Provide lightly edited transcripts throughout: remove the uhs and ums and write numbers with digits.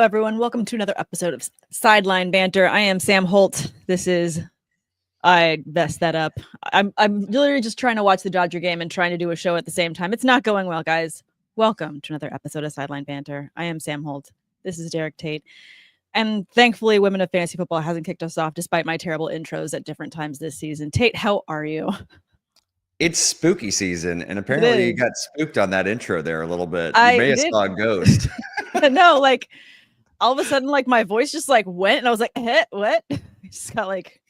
everyone. Welcome to another episode of Sideline Banter. I am Sam Holt. I messed that up. I'm literally just trying to watch the Dodger game and trying to do a show at the same time. It's not going well, guys. Welcome to another episode of Sideline Banter. I am Sam Holt. This is Derek Tate. And thankfully, Women of Fantasy Football hasn't kicked us off despite my terrible intros at different times this season. Tate, how are you? It's spooky season, and apparently you got spooked on that intro there a little bit. You may have saw a ghost. No, like all of a sudden, like my voice just like went, and I was like, what? I just got like,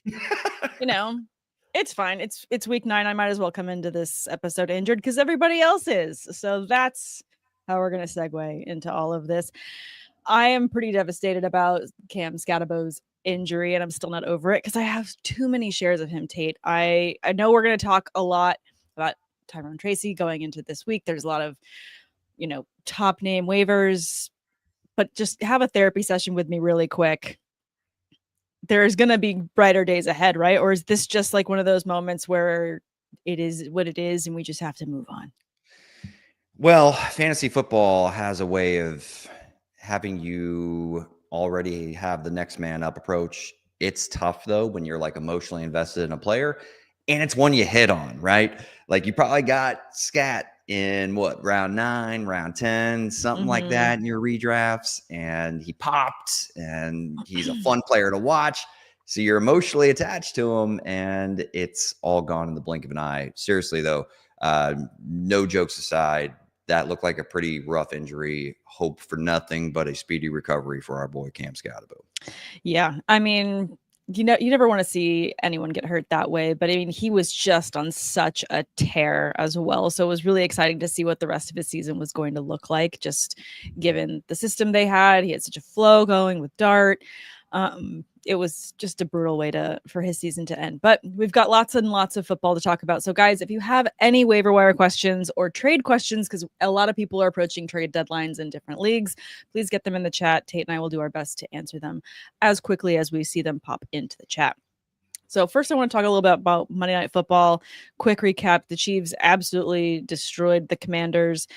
it's fine. It's week 9. I might as well come into this episode injured because everybody else is. So that's how we're gonna segue into all of this. I am pretty devastated about Skattebo's injury, and I'm still not over it because I have too many shares of him, Tate. I know we're going to talk a lot about Tyrone Tracy going into this week. There's a lot of, top name waivers, but just have a therapy session with me really quick. There's going to be brighter days ahead, right? Or is this just like one of those moments where it is what it is and we just have to move on? Well, fantasy football has a way of having you already have the next man up approach. It's tough though when you're like emotionally invested in a player and it's one you hit on, right? Like you probably got Scat in round 9, round 10, something like that in your redrafts, and he popped and he's a fun player to watch. So you're emotionally attached to him and it's all gone in the blink of an eye. Seriously though, no jokes aside, that looked like a pretty rough injury. Hope for nothing but a speedy recovery for our boy Cam Skattebo. Yeah, I mean, you never want to see anyone get hurt that way, but I mean, he was just on such a tear as well. So it was really exciting to see what the rest of his season was going to look like, just given the system they had. He had such a flow going with Dart. It was just a brutal way for his season to end. But we've got lots and lots of football to talk about. So guys, if you have any waiver wire questions or trade questions, because a lot of people are approaching trade deadlines in different leagues, please get them in the chat. Tate and I will do our best to answer them as quickly as we see them pop into the chat. So first I want to talk a little bit about Monday Night Football. Quick recap. The Chiefs absolutely destroyed the Commanders.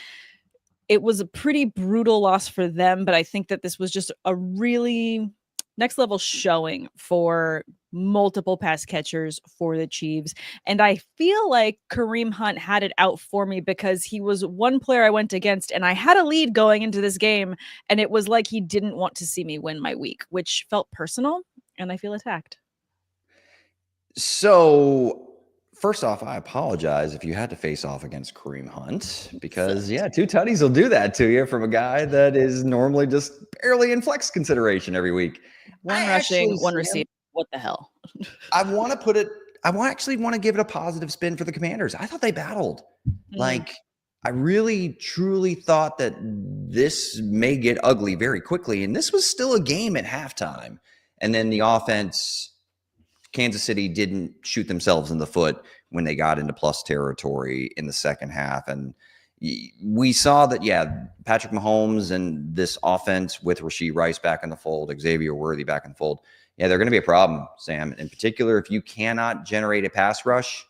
It was a pretty brutal loss for them, but I think that this was just a really next level showing for multiple pass catchers for the Chiefs. And I feel like Kareem Hunt had it out for me because he was one player I went against and I had a lead going into this game. And it was like he didn't want to see me win my week, which felt personal and I feel attacked. So first off, I apologize if you had to face off against Kareem Hunt because, 2 tutties will do that to you from a guy that is normally just barely in flex consideration every week. One rushing, one receiving. What the hell? I actually want to give it a positive spin for the Commanders. I thought they battled. Like, I really, truly thought that this may get ugly very quickly. And this was still a game at halftime. And then the offense, Kansas City didn't shoot themselves in the foot when they got into plus territory in the second half. And we saw that, Patrick Mahomes and this offense with Rashee Rice back in the fold, Xavier Worthy back in the fold, they're going to be a problem, Sam. In particular, if you cannot generate a pass rush,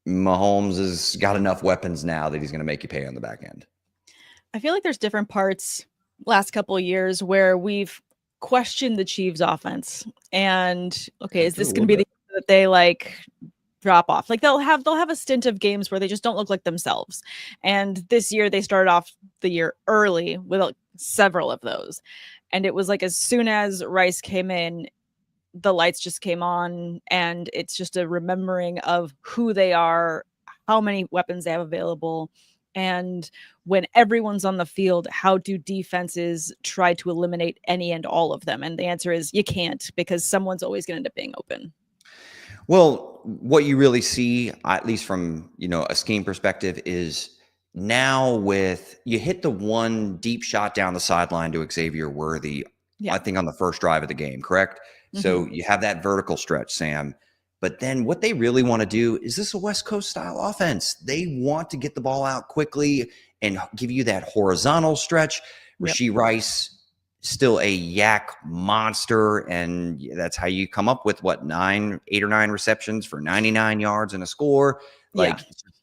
Mahomes has got enough weapons now that he's going to make you pay on the back end. I feel like there's different parts last couple of years where we've questioned the Chiefs offense. And, okay, is this going to be the year that they drop off? Like they'll have a stint of games where they just don't look like themselves. And this year they started off the year early with several of those. And it was like as soon as Rice came in, the lights just came on, and it's just a remembering of who they are, how many weapons they have available. And when everyone's on the field, how do defenses try to eliminate any and all of them? And the answer is you can't, because someone's always going to end up being open. Well, what you really see, at least from, a scheme perspective, is now you hit the one deep shot down the sideline to Xavier Worthy, I think on the first drive of the game, correct? So you have that vertical stretch, Sam. But then what they really want to do is this a West Coast style offense. They want to get the ball out quickly and give you that horizontal stretch. Rashee Rice, still a yak monster, and that's how you come up with 8 or 9 receptions for 99 yards and a score.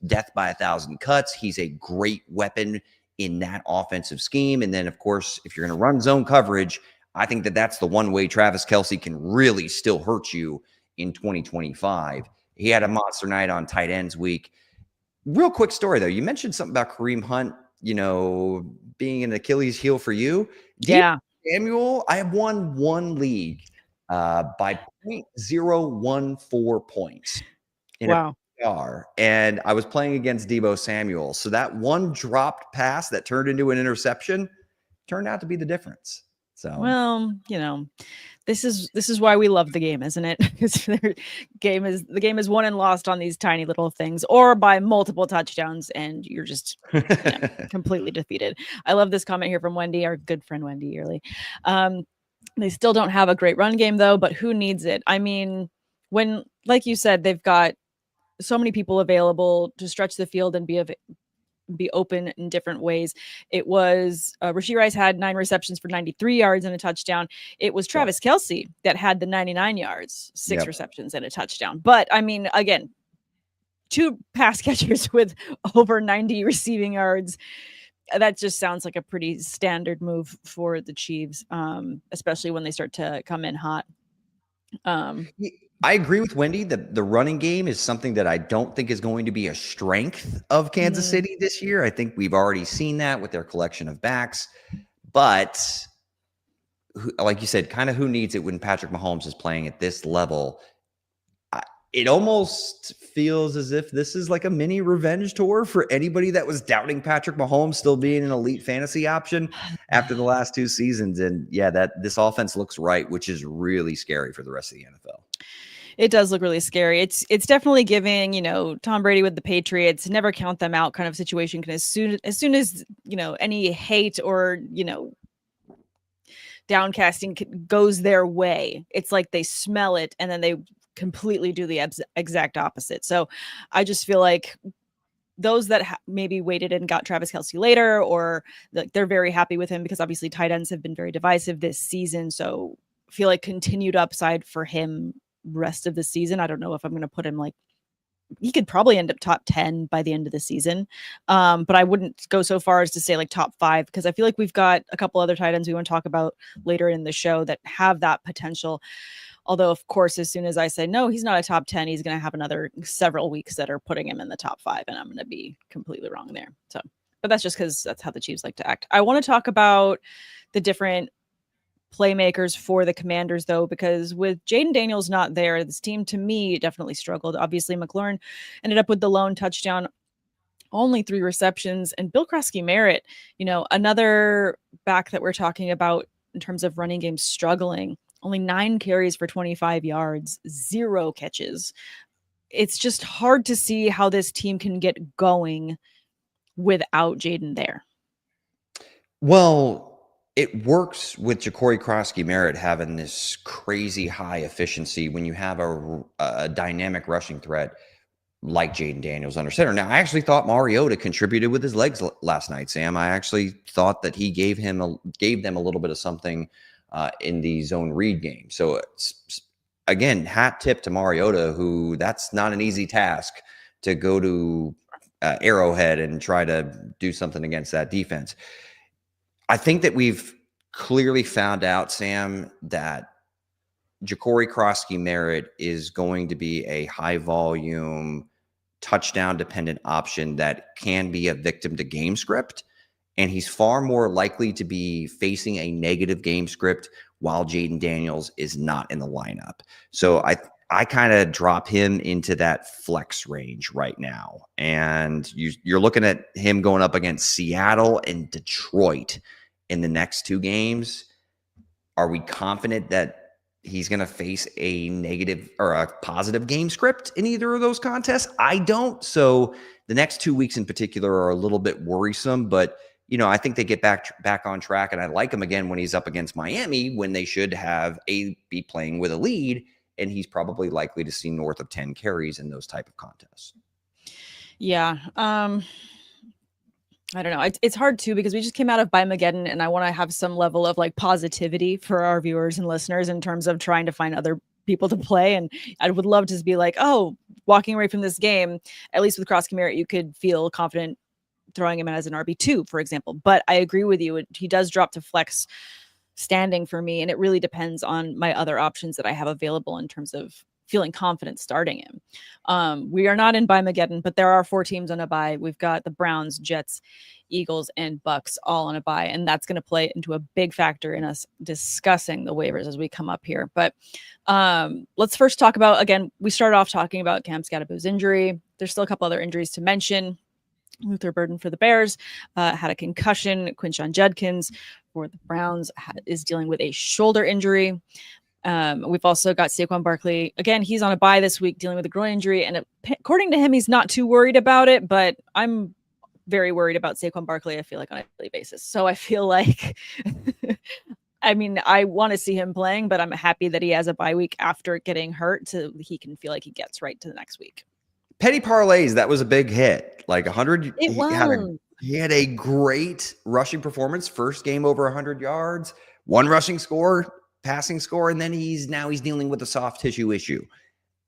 Death by 1,000 cuts. He's a great weapon in that offensive scheme. And then, of course, if you're going to run zone coverage, I think that that's the one way Travis Kelce can really still hurt you in 2025. He had a monster night on tight ends week. Real quick story, though. You mentioned something about Kareem Hunt, being an Achilles heel for you. Yeah. Samuel, I have won one league by 0.014 points in Wow. a PPR, and I was playing against Deebo Samuel. So that one dropped pass that turned into an interception turned out to be the difference. So, well, this is why we love the game, isn't it? Because the game is won and lost on these tiny little things, or by multiple touchdowns, and you're just completely defeated. I love this comment here from Wendy, our good friend Wendy Yearly. They still don't have a great run game though, but who needs it? I mean, when, like you said, they've got so many people available to stretch the field and be open in different ways. It was Rashee Rice had 9 receptions for 93 yards and a touchdown. It was Travis Kelce that had the 99 yards, 6 receptions and a touchdown. But I mean, again, 2 pass catchers with over 90 receiving yards. That just sounds like a pretty standard move for the Chiefs, especially when they start to come in hot. I agree with Wendy that the running game is something that I don't think is going to be a strength of Kansas City this year. I think we've already seen that with their collection of backs. But like you said, kind of who needs it when Patrick Mahomes is playing at this level? It almost feels as if this is like a mini revenge tour for anybody that was doubting Patrick Mahomes still being an elite fantasy option after the last 2 seasons. And yeah, this offense looks right, which is really scary for the rest of the NFL. It does look really scary. It's definitely giving, Tom Brady with the Patriots, never count them out kind of situation. As soon as any hate or, downcasting goes their way, it's like they smell it and then they completely do the exact opposite. So I just feel like those that maybe waited and got Travis Kelce later, or they're very happy with him because obviously tight ends have been very divisive this season. So I feel like continued upside for him rest of the season. I don't know if I'm going to put him he could probably end up top 10 by the end of the season. But I wouldn't go so far as to say top 5, because I feel like we've got a couple other tight ends we want to talk about later in the show that have that potential. Although, of course, as soon as I say, no, he's not a top 10, he's going to have another several weeks that are putting him in the top 5, and I'm going to be completely wrong there. So, but that's just because that's how the Chiefs like to act. I want to talk about the different playmakers for the Commanders, though, because with Jaden Daniels not there, this team, to me, definitely struggled. Obviously, McLaurin ended up with the lone touchdown, only 3 receptions, and Bill Krosky-Merritt, another back that we're talking about in terms of running game struggling, only 9 carries for 25 yards, 0 catches. It's just hard to see how this team can get going without Jaden there. Well, it works with Ja'Cory Krosky-Merritt having this crazy high efficiency when you have a dynamic rushing threat like Jaden Daniels under center. Now, I actually thought Mariota contributed with his legs last night, Sam. I actually thought that he gave them a little bit of something in the zone read game. So again, hat tip to Mariota, who that's not an easy task to go to Arrowhead and try to do something against that defense. I think that we've clearly found out, Sam, that Ja'Cory Krosky-Merritt is going to be a high volume, touchdown dependent option that can be a victim to game script. And he's far more likely to be facing a negative game script while Jaden Daniels is not in the lineup. So I kind of drop him into that flex range right now. And you're looking at him going up against Seattle and Detroit in the next 2 games. Are we confident that he's going to face a negative or a positive game script in either of those contests? I don't. So the next 2 weeks in particular are a little bit worrisome, but I think they get back on track, and I like him again when he's up against Miami, when they should be playing with a lead, and he's probably likely to see north of 10 carries in those type of contests. Yeah. I don't know. It's hard too, because we just came out of Bimageddon, and I want to have some level of positivity for our viewers and listeners in terms of trying to find other people to play. And I would love to be walking away from this game, at least with Krosky-Merritt, you could feel confident throwing him as an RB2, for example. But I agree with you. He does drop to flex standing for me, and it really depends on my other options that I have available in terms of feeling confident starting him. We are not in Bye-Mageddon, but there are 4 teams on a bye. We've got the Browns, Jets, Eagles, and Bucks all on a bye, and that's going to play into a big factor in us discussing the waivers as we come up here. But let's first talk about, again, we started off talking about Cam Skattebo's injury. There's still a couple other injuries to mention. Luther Burden for the Bears had a concussion. Quinshon Judkins for the Browns is dealing with a shoulder injury. We've also got Saquon Barkley. Again, he's on a bye this week dealing with a groin injury. And according to him, he's not too worried about it, but I'm very worried about Saquon Barkley, I feel like, on a daily basis. So I feel like, I mean, I want to see him playing, but I'm happy that he has a bye week after getting hurt so he can feel like he gets right to the next week. Petty parlays, that was a big hit. Like 100. He had a great rushing performance. First game over 100 yards, 1 rushing score, passing score, and then he's dealing with a soft tissue issue.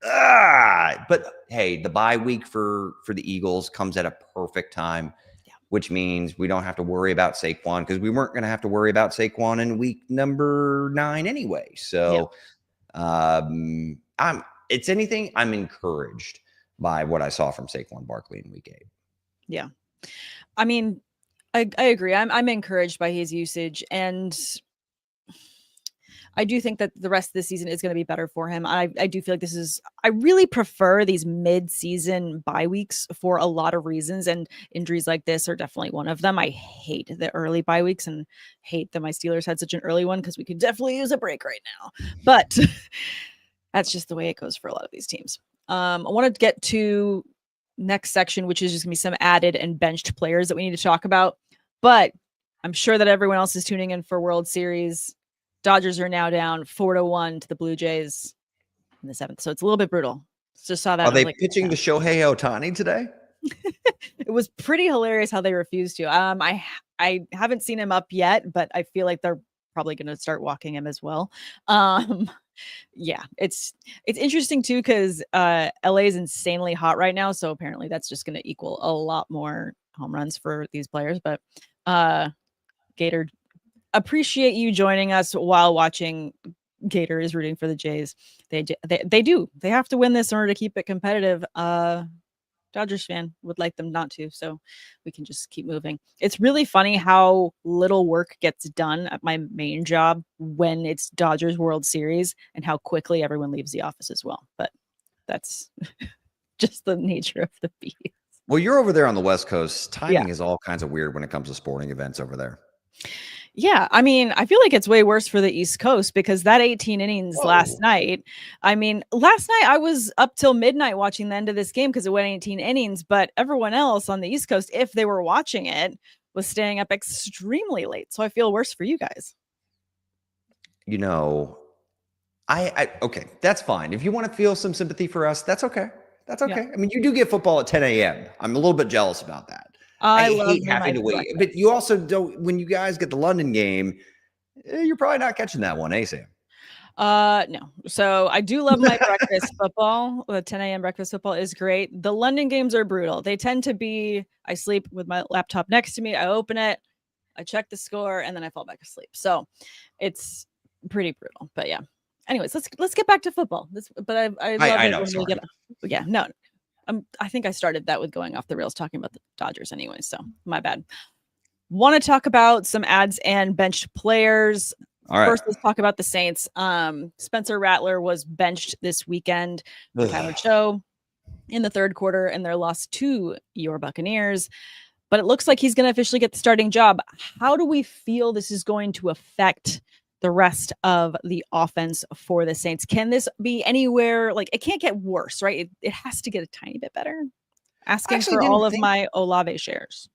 But hey, the bye week for the Eagles comes at a perfect time, which means we don't have to worry about Saquon, because we weren't going to have to worry about Saquon in week number 9 anyway. So I'm encouraged by what I saw from Saquon Barkley in week 8. Yeah. I mean, I agree. I'm encouraged by his usage, and I do think that the rest of the season is going to be better for him. I do feel like I really prefer these mid-season bye weeks for a lot of reasons, and injuries like this are definitely one of them. I hate the early bye weeks and hate that my Steelers had such an early one, because we could definitely use a break right now. But that's just the way it goes for a lot of these teams. I want to get to next section, which is just gonna be some added and benched players that we need to talk about. But I'm sure that everyone else is tuning in for World Series. Dodgers are now down 4-1 to the Blue Jays in the 7th. So it's a little bit brutal. Just saw that. Are they pitching to Shohei Ohtani today? It was pretty hilarious how they refused to. I haven't seen him up yet, but I feel like they're probably going to start walking him as well. Yeah, it's interesting too, because LA is insanely hot right now, so apparently that's just going to equal a lot more home runs for these players. But Gator, appreciate you joining us while watching. Gator is rooting for the Jays. They have to win this in order to keep it competitive. Dodgers fan would like them not to, so we can just keep moving. It's really funny how little work gets done at my main job when it's Dodgers World Series, and how quickly everyone leaves the office as well. But that's just the nature of the beast. Well, you're over there on the West Coast. Timing is all kinds of weird when it comes to sporting events over there. Yeah, I mean, I feel like it's way worse for the East Coast, because that 18 innings last night, I mean, last night I was up till midnight watching the end of this game because it went 18 innings, but everyone else on the East Coast, if they were watching it, was staying up extremely late. So I feel worse for you guys. You know, okay, that's fine. If you want to feel some sympathy for us, that's okay. That's okay. Yeah. I mean, you do get football at 10 a.m. I'm a little bit jealous about that. I hate having to wait. But you also don't, when you guys get the London game, you're probably not catching that one, Sam? No. So I do love my breakfast football. The 10 a.m. breakfast football is great. The London games are brutal. They tend to be, I sleep with my laptop next to me. I open it, I check the score, and then I fall back asleep. So it's pretty brutal. But yeah. Anyways, let's get back to football. I know. No. I think I started that with going off the rails talking about the Dodgers anyway, so my bad. Want to talk about some ads and benched players. All right. First, let's talk about the Saints. Spencer Rattler was benched this weekend for Tyler Shough in the 3rd quarter, and their loss to your Buccaneers. But it looks like he's going to officially get the starting job. How do we feel this is going to affect the rest of the offense for the Saints? Can this be anywhere? Like, it can't get worse, right? It has to get a tiny bit better. Asking for all of my Olave shares.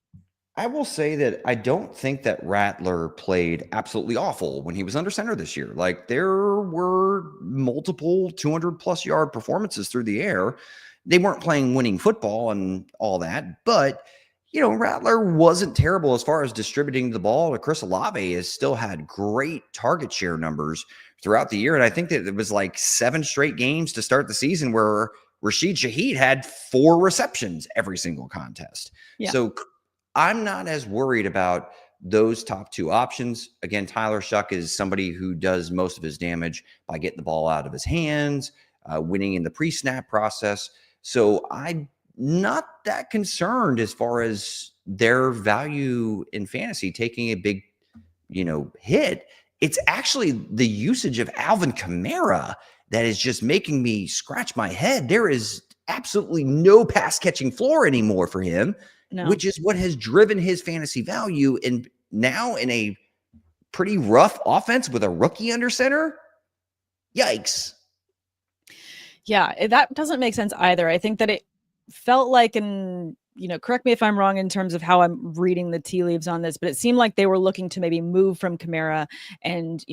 I will say that I don't think that Rattler played absolutely awful when he was under center this year. Like, there were multiple 200+ yard performances through the air. They weren't playing winning football and all that, but you know, Rattler wasn't terrible as far as distributing the ball. Chris Olave has still had great target share numbers throughout the year. And I think that it was like 7 straight games to start the season where Rashid Shaheed had 4 receptions every single contest. Yeah. So I'm not as worried about those top two options. Again, Tyler Shough is somebody who does most of his damage by getting the ball out of his hands, winning in the pre-snap process. So I'm not that concerned as far as their value in fantasy taking a big, hit. It's actually the usage of Alvin Kamara that is just making me scratch my head. There is absolutely no pass catching floor anymore for him, which is what has driven his fantasy value. And now in a pretty rough offense with a rookie under center, yikes. Yeah, that doesn't make sense either. I think that it felt like, correct me if I'm wrong in terms of how I'm reading the tea leaves on this, but it seemed like they were looking to maybe move from Chimere and,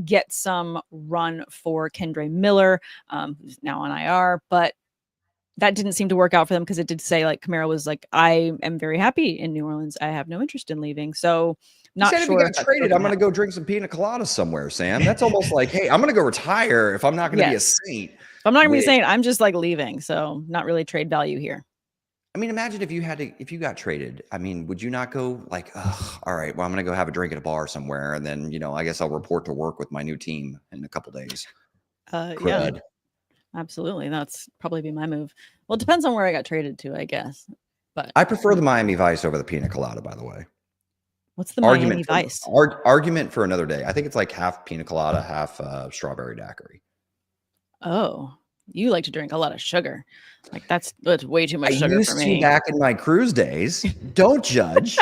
get some run for Kendre Miller, who's now on IR, but that didn't seem to work out for them because it did say like Chimere was like, I am very happy in New Orleans. I have no interest in leaving. So not sure. If he got traded, I'm going to go drink some pina colada somewhere, Sam. That's almost like, hey, I'm going to go retire if I'm not going to be a saint. If I'm not going to be a saint, I'm just like leaving. So not really trade value here. I mean, imagine if you got traded. I mean, would you not go like, oh, all right, well, I'm going to go have a drink at a bar somewhere. And then, I guess I'll report to work with my new team in a couple days. Yeah, absolutely. That's probably be my move. Well, it depends on where I got traded to, I guess. But I prefer the Miami Vice over the pina colada, by the way. What's the Miami Vice? Argument for another day. I think it's like half pina colada, half strawberry daiquiri. Oh, you like to drink a lot of sugar. Like that's way too much sugar for me. I used to back in my cruise days. Don't judge.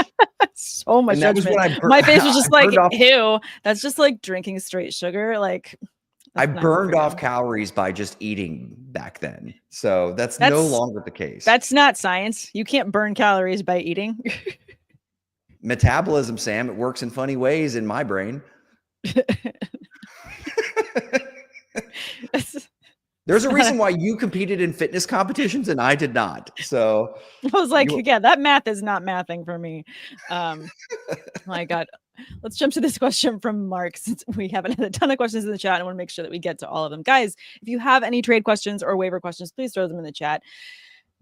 So much judgment. My face was just like, ew. That's just like drinking straight sugar. Like I burned off calories by just eating back then. So that's no longer the case. That's not science. You can't burn calories by eating. Metabolism, Sam. It works in funny ways in my brain. There's a reason why you competed in fitness competitions and I did not. So I was like, that math is not mathing for me. My God. Let's jump to this question from Mark, since we haven't had a ton of questions in the chat. I want to make sure that we get to all of them. Guys, if you have any trade questions or waiver questions, please throw them in the chat.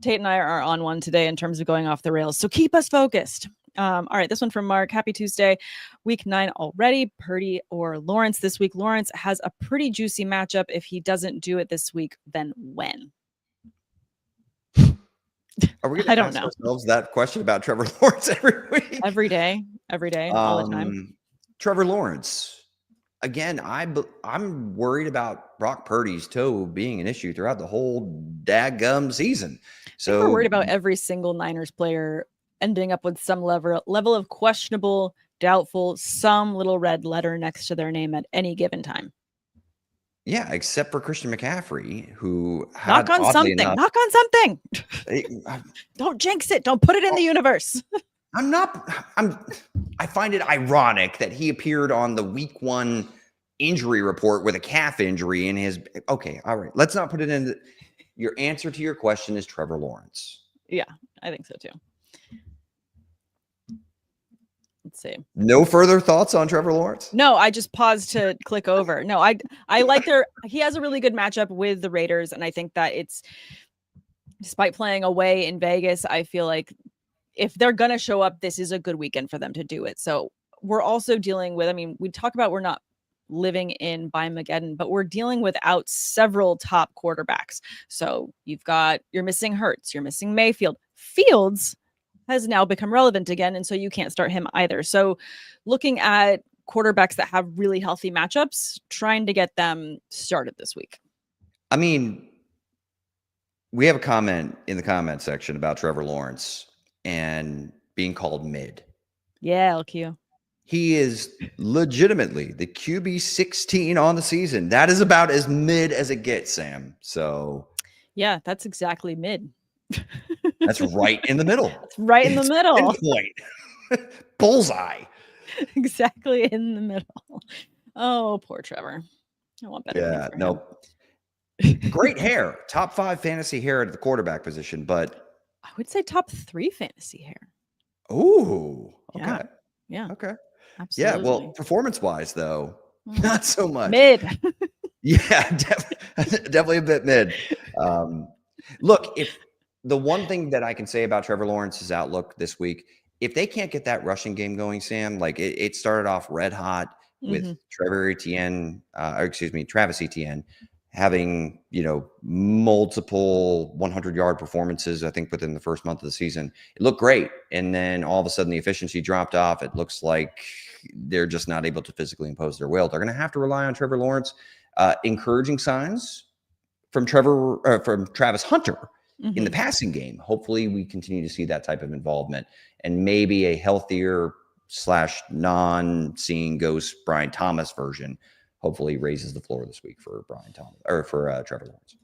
Tate and I are on one today in terms of going off the rails. So keep us focused. All right, this one from Mark. Happy Tuesday. Week 9 already. Purdy or Lawrence this week. Lawrence has a pretty juicy matchup. If he doesn't do it this week, then when? Are we going to ask ourselves that question about Trevor Lawrence every week? Every day, all the time. Trevor Lawrence. Again, I'm worried about Brock Purdy's toe being an issue throughout the whole daggum season. So we're worried about every single Niners player ending up with some level of questionable, doubtful, some little red letter next to their name at any given time. Yeah, except for Christian McCaffrey, who knock on something. Don't jinx it. Don't put it in the universe. I find it ironic that he appeared on the week 1 injury report with a calf injury in his. Okay, all right. Let's not put it in. Your answer to your question is Trevor Lawrence. Yeah, I think so too. Let's see. No further thoughts on Trevor Lawrence? No, I just paused to click over. No, I like he has a really good matchup with the Raiders. And I think that despite playing away in Vegas, I feel like if they're going to show up, this is a good weekend for them to do it. So we're also dealing with, we talk about we're not living in Bimageddon, but we're dealing without several top quarterbacks. So you're missing Hurts, you're missing Mayfield. Fields has now become relevant again, and so you can't start him either. So looking at quarterbacks that have really healthy matchups, trying to get them started this week. We have a comment in the comment section about Trevor Lawrence and being called mid. Yeah, LQ. He is legitimately the QB 16 on the season. That is about as mid as it gets, Sam. So yeah, that's exactly mid. That's right in the middle. It's right in the middle. Bullseye. Exactly in the middle. Oh, poor Trevor. I want better. Yeah, no. Great hair. Top 5 fantasy hair at the quarterback position, but I would say top 3 fantasy hair. Oh, okay. Yeah. Okay. Absolutely. Yeah, well, performance-wise, though, not so much. Mid. Yeah, definitely a bit mid. Look, if the one thing that I can say about Trevor Lawrence's outlook this week if they can't get that rushing game going, Sam, like it started off red hot with Travis Etienne having, multiple 100-yard performances, I think, within the first month of the season. It looked great. And then all of a sudden the efficiency dropped off. It looks like they're just not able to physically impose their will. They're going to have to rely on Trevor Lawrence. Encouraging signs from Travis Hunter in the passing game. Hopefully we continue to see that type of involvement, and maybe a healthier / non-seeing ghost Brian Thomas version hopefully raises the floor this week for Brian Thomas or for Trevor Lawrence.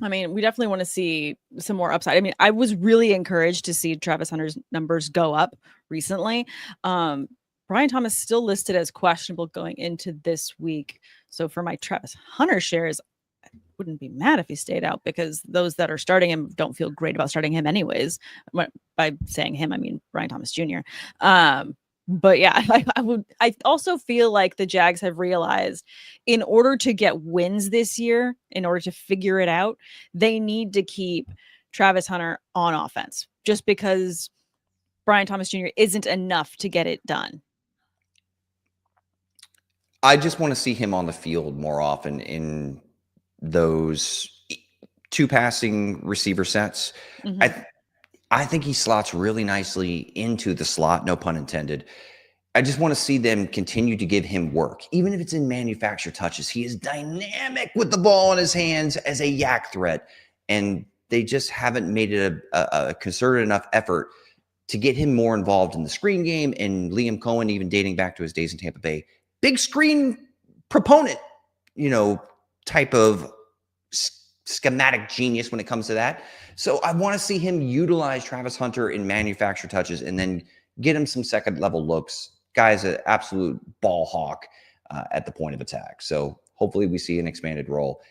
I mean, we definitely want to see some more upside. I mean, I was really encouraged to see Travis Hunter's numbers go up recently. Brian Thomas still listed as questionable going into this week. So for my Travis Hunter shares, I wouldn't be mad if he stayed out, because those that are starting him don't feel great about starting him anyways. By saying him, I mean Brian Thomas Jr. But yeah, I also feel like the Jags have realized, in order to get wins this year, in order to figure it out, they need to keep Travis Hunter on offense, just because Brian Thomas Jr. isn't enough to get it done. I just want to see him on the field more often in those 2 passing receiver sets. I think he slots really nicely into the slot, no pun intended. I just want to see them continue to give him work, even if it's in manufactured touches. He is dynamic with the ball in his hands as a yak threat, and they just haven't made it a concerted enough effort to get him more involved in the screen game. And Liam Cohen, even dating back to his days in Tampa Bay, big screen proponent, type of schematic genius when it comes to that. So I want to see him utilize Travis Hunter in manufactured touches and then get him some second level looks. Guy's an absolute ball hawk at the point of attack. So hopefully we see an expanded role.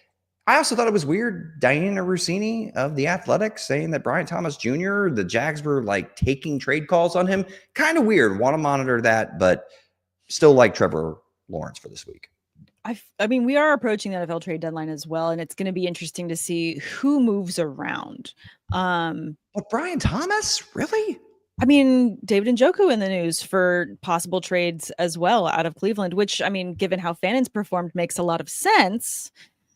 I also thought it was weird, Diana Rossini of The Athletic saying that Brian Thomas Jr., the Jags were like taking trade calls on him. Kind of weird. Want to monitor that, but still like Trevor Lawrence for this week. I mean, we are approaching the NFL trade deadline as well, and it's going to be interesting to see who moves around. But Brian Thomas, really? I mean, David Njoku in the news for possible trades as well out of Cleveland, which, I mean, given how Fannon's performed, makes a lot of sense.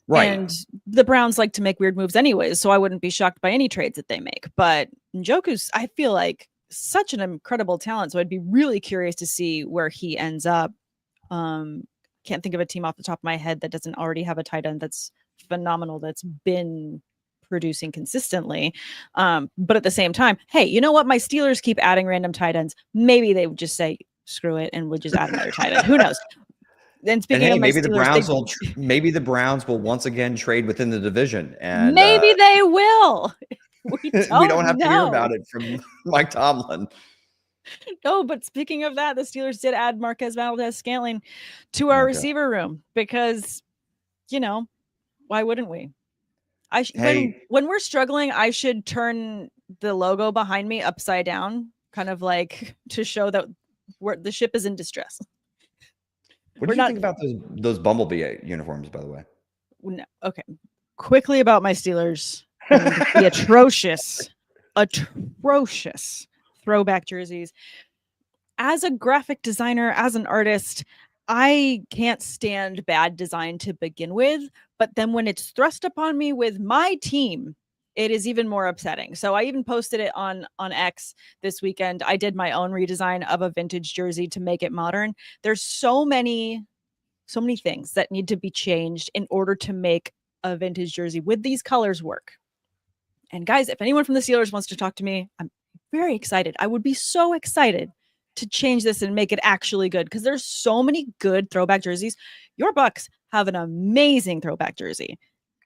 Right. And the Browns like to make weird moves anyways, so I wouldn't be shocked by any trades that they make. But Njoku's, I feel like, such an incredible talent, so I'd be really curious to see where he ends up. Can't think of a team off the top of my head that doesn't already have a tight end that's phenomenal, that's been producing consistently. But at the same time, hey, you know what? My Steelers keep adding random tight ends. Maybe they would just say, screw it, and would just add another tight end. Who knows? Then speaking of maybe Steelers, maybe the Browns will once again trade within the division, and maybe they will. We don't have to hear about it from Mike Tomlin. No, but speaking of that, the Steelers did add Marquez Valdez-Scantling to our receiver room because, why wouldn't we? When we're struggling, I should turn the logo behind me upside down, kind of like to show that the ship is in distress. What do you think about those Bumblebee uniforms, by the way? No, okay. Quickly about my Steelers. The atrocious throwback jerseys. As a graphic designer, as an artist, I can't stand bad design to begin with, but then when it's thrust upon me with my team, it is even more upsetting. So I even posted it on X this weekend. I did my own redesign of a vintage jersey to make it modern. There's so many things that need to be changed in order to make a vintage jersey with these colors work. And guys, if anyone from the Steelers wants to talk to me, I'm very excited. I would be so excited to change this and make it actually good, because there's so many good throwback jerseys. Your Bucks have an amazing throwback jersey.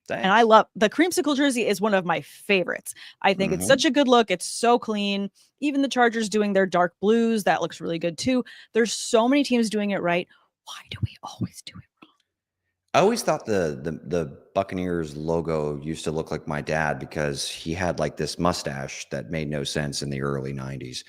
Thanks. And I love the creamsicle jersey is one of my favorites. I think it's such a good look. It's so clean. Even the Chargers doing their dark blues, that looks really good too. There's so many teams doing it right. Why do we always do it wrong? I always thought the Buccaneers logo used to look like my dad because he had like this mustache that made no sense in the early 90s.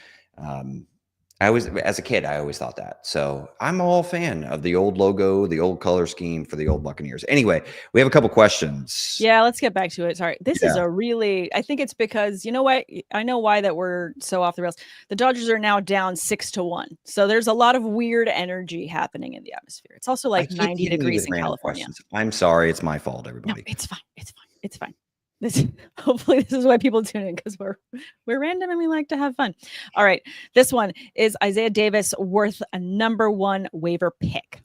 As a kid, I always thought that. So I'm all a fan of the old logo, the old color scheme for the old Buccaneers. Anyway, we have a couple questions. Yeah, let's get back to it. Sorry. This is Yeah. a really, I think it's because, you know what? I know why that we're so off the rails. The Dodgers are now down 6-1. So there's a lot of weird energy happening in the atmosphere. It's also I like keep 90 hitting you degrees with in random California. questions. I'm sorry. It's my fault, No, everybody. it's fine. It's fine. It's fine. This hopefully this is why people tune in, because we're random and we like to have fun. All right. This one is Isaiah Davis worth a #1 waiver pick.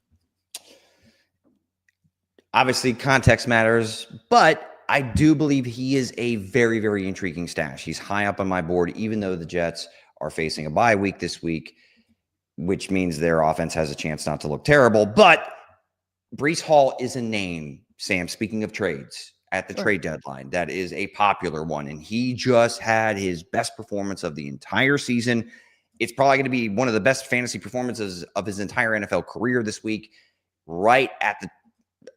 Obviously, context matters, but I do believe he is a very, very intriguing stash. He's high up on my board, even though the Jets are facing a bye week this week, which means their offense has a chance not to look terrible. But Breece Hall is a name, Sam, speaking of trades, at the trade deadline. That is a popular one. And he just had his best performance of the entire season. It's probably going to be one of the best fantasy performances of his entire NFL career this week, right at the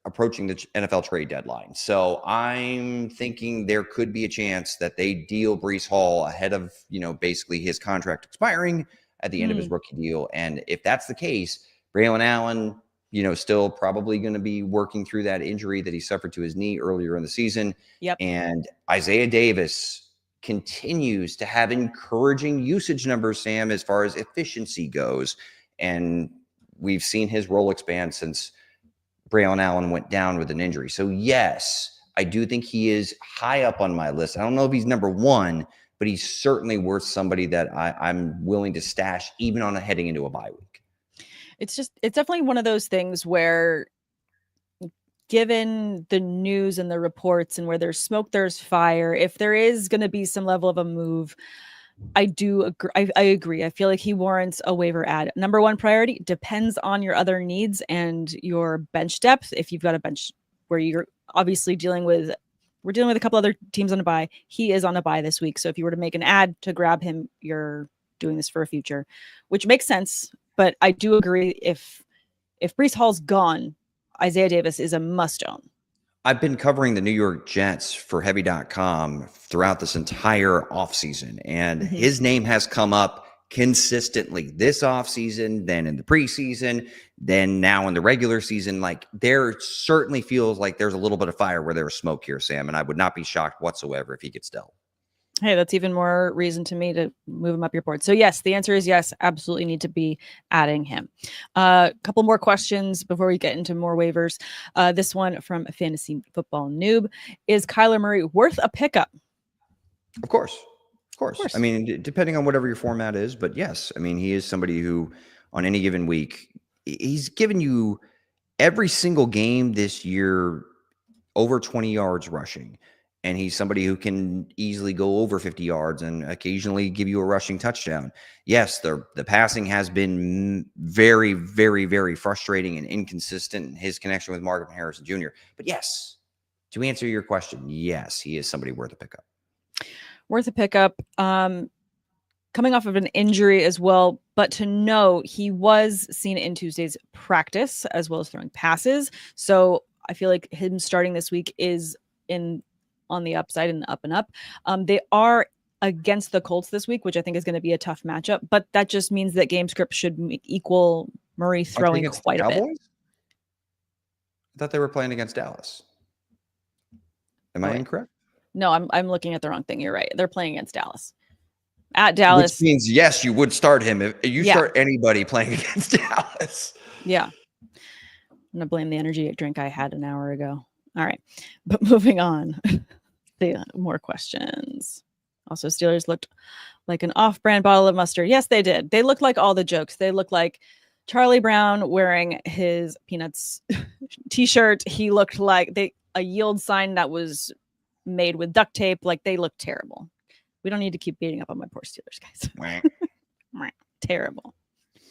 approaching the NFL trade deadline. So I'm thinking there could be a chance that they deal Breece Hall ahead of, basically his contract expiring at the end of his rookie deal. And if that's the case, Braylon Allen, still probably going to be working through that injury that he suffered to his knee earlier in the season. Yep. And Isaiah Davis continues to have encouraging usage numbers, Sam, as far as efficiency goes. And we've seen his role expand since Braylon Allen went down with an injury. So yes, I do think he is high up on my list. I don't know if he's #1, but he's certainly worth somebody that I'm willing to stash even on heading into a bye week. It's definitely one of those things where, given the news and the reports and where there's smoke, there's fire. If there is going to be some level of a move, I do agree. I agree. I feel like he warrants a waiver ad. #1 priority depends on your other needs and your bench depth. If you've got a bench where you're obviously we're dealing with a couple other teams on a bye. He is on a bye this week. So if you were to make an ad to grab him, you're doing this for a future, which makes sense. But I do agree, if Breece Hall's gone, Isaiah Davis is a must own. I've been covering the New York Jets for heavy.com throughout this entire offseason, and his name has come up consistently this offseason, then in the preseason, then now in the regular season. Like, there certainly feels like there's a little bit of fire where there's smoke here, Sam, and I would not be shocked whatsoever if he gets dealt. Hey, that's even more reason to me to move him up your board. So yes, the answer is yes, absolutely need to be adding him. A couple more questions before we get into more waivers. This one from Fantasy Football Noob: is Kyler Murray worth a pickup? Of course. I mean, depending on whatever your format is, but yes, I mean, he is somebody who on any given week, he's given you every single game this year over 20 yards rushing. And he's somebody who can easily go over 50 yards and occasionally give you a rushing touchdown. Yes, the passing has been very, very, very frustrating and inconsistent in his connection with Marvin Harrison Jr. But yes, to answer your question, yes, he is somebody worth a pickup. Worth a pickup. Coming off of an injury as well, but to know he was seen in Tuesday's practice as well as throwing passes. So I feel like him starting this week is on the upside and the up and up. They are against the Colts this week, which I think is going to be a tough matchup, but that just means that game script should equal Murray throwing quite a bit. I thought they were playing against Dallas. Am I incorrect? No, I'm looking at the wrong thing. You're right. They're playing against Dallas. At Dallas. Which means, yes, you would start him if you start anybody playing against Dallas. Yeah. I'm going to blame the energy drink I had an hour ago. All right. But moving on. More questions. Also, Steelers looked like an off-brand bottle of mustard. Yes, they did. They looked like all the jokes. They looked like Charlie Brown wearing his Peanuts t-shirt. He looked like a yield sign that was made with duct tape. Like, they looked terrible. We don't need to keep beating up on my poor Steelers, guys. Terrible.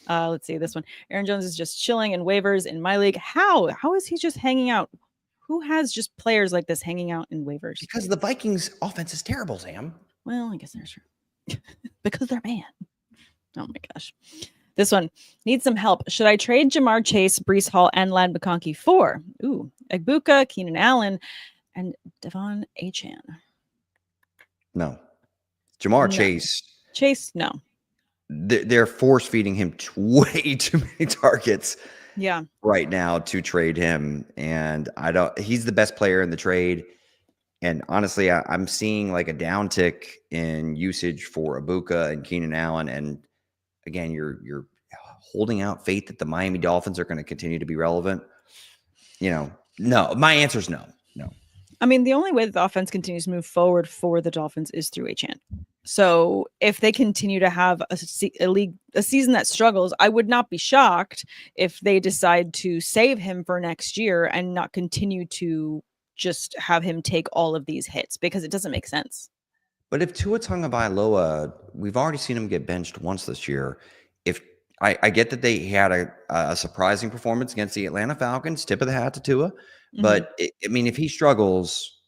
Let's see this one. Aaron Jones is just chilling in waivers in my league. How is he just hanging out? Who has just players like this hanging out in waivers? Because the Vikings offense is terrible, Sam. Well, I guess that's true. Because they're bad. Oh my gosh. This one needs some help. Should I trade Jamar Chase, Breece Hall, and Lad McConkey for Egbuka, Keenan Allen, and Devon Achane? No. Jamar Chase. Chase, no. they're force feeding him way too many targets. Yeah. Right now to trade him, and he's the best player in the trade. And honestly, I'm seeing like a downtick in usage for Ibuka and Keenan Allen. And again, you're holding out faith that the Miami Dolphins are going to continue to be relevant. No, my answer is no. I mean, the only way that the offense continues to move forward for the Dolphins is through Achane. So if they continue to have a season that struggles, I would not be shocked if they decide to save him for next year and not continue to just have him take all of these hits, because it doesn't make sense. But if Tua Tagovailoa, we've already seen him get benched once this year. If I get that they had a surprising performance against the Atlanta Falcons, tip of the hat to Tua. But if he struggles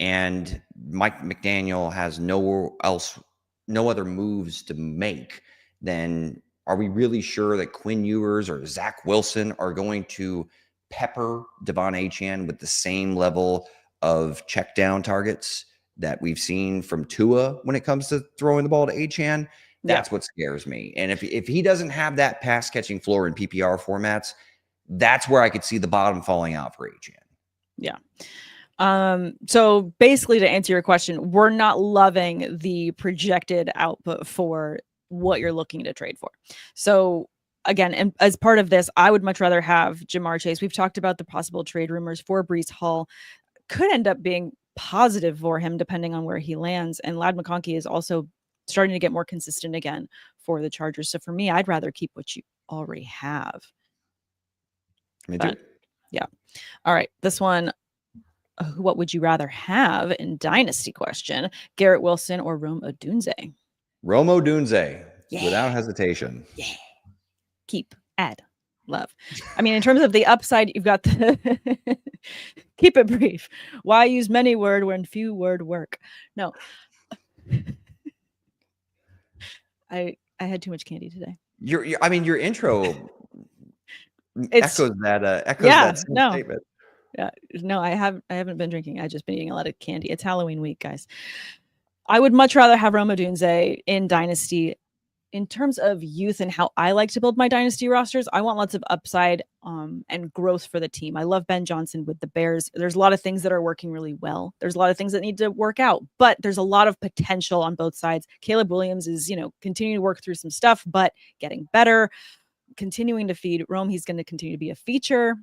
and Mike McDaniel has no other moves to make, then are we really sure that Quinn Ewers or Zach Wilson are going to pepper Devon Achane with the same level of check down targets that we've seen from Tua when it comes to throwing the ball to Achane? That's what scares me. And if he doesn't have that pass catching floor in PPR formats, that's where I could see the bottom falling out for Achane. Yeah. So basically, to answer your question, we're not loving the projected output for what you're looking to trade for. So again, and as part of this, I would much rather have Ja'Marr Chase. We've talked about the possible trade rumors for Breece Hall. Could end up being positive for him depending on where he lands. And Ladd McConkey is also starting to get more consistent again for the Chargers. So for me, I'd rather keep what you already have. Me too. Yeah. All right. This one, what would you rather have in Dynasty question? Garrett Wilson or Rome Odunze? Rome Odunze, without hesitation. Yeah. Keep, add, love. I mean, in terms of the upside, you've got the keep it brief. Why use many word when few word work? No. I had too much candy today. Your intro echoes that statement. Yeah, no, I haven't been drinking. I've just been eating a lot of candy. It's Halloween week, guys. I would much rather have Rome Odunze in Dynasty. In terms of youth and how I like to build my Dynasty rosters, I want lots of upside and growth for the team. I love Ben Johnson with the Bears. There's a lot of things that are working really well. There's a lot of things that need to work out, but there's a lot of potential on both sides. Caleb Williams is, continuing to work through some stuff, but getting better, continuing to feed Rome. He's going to continue to be a feature.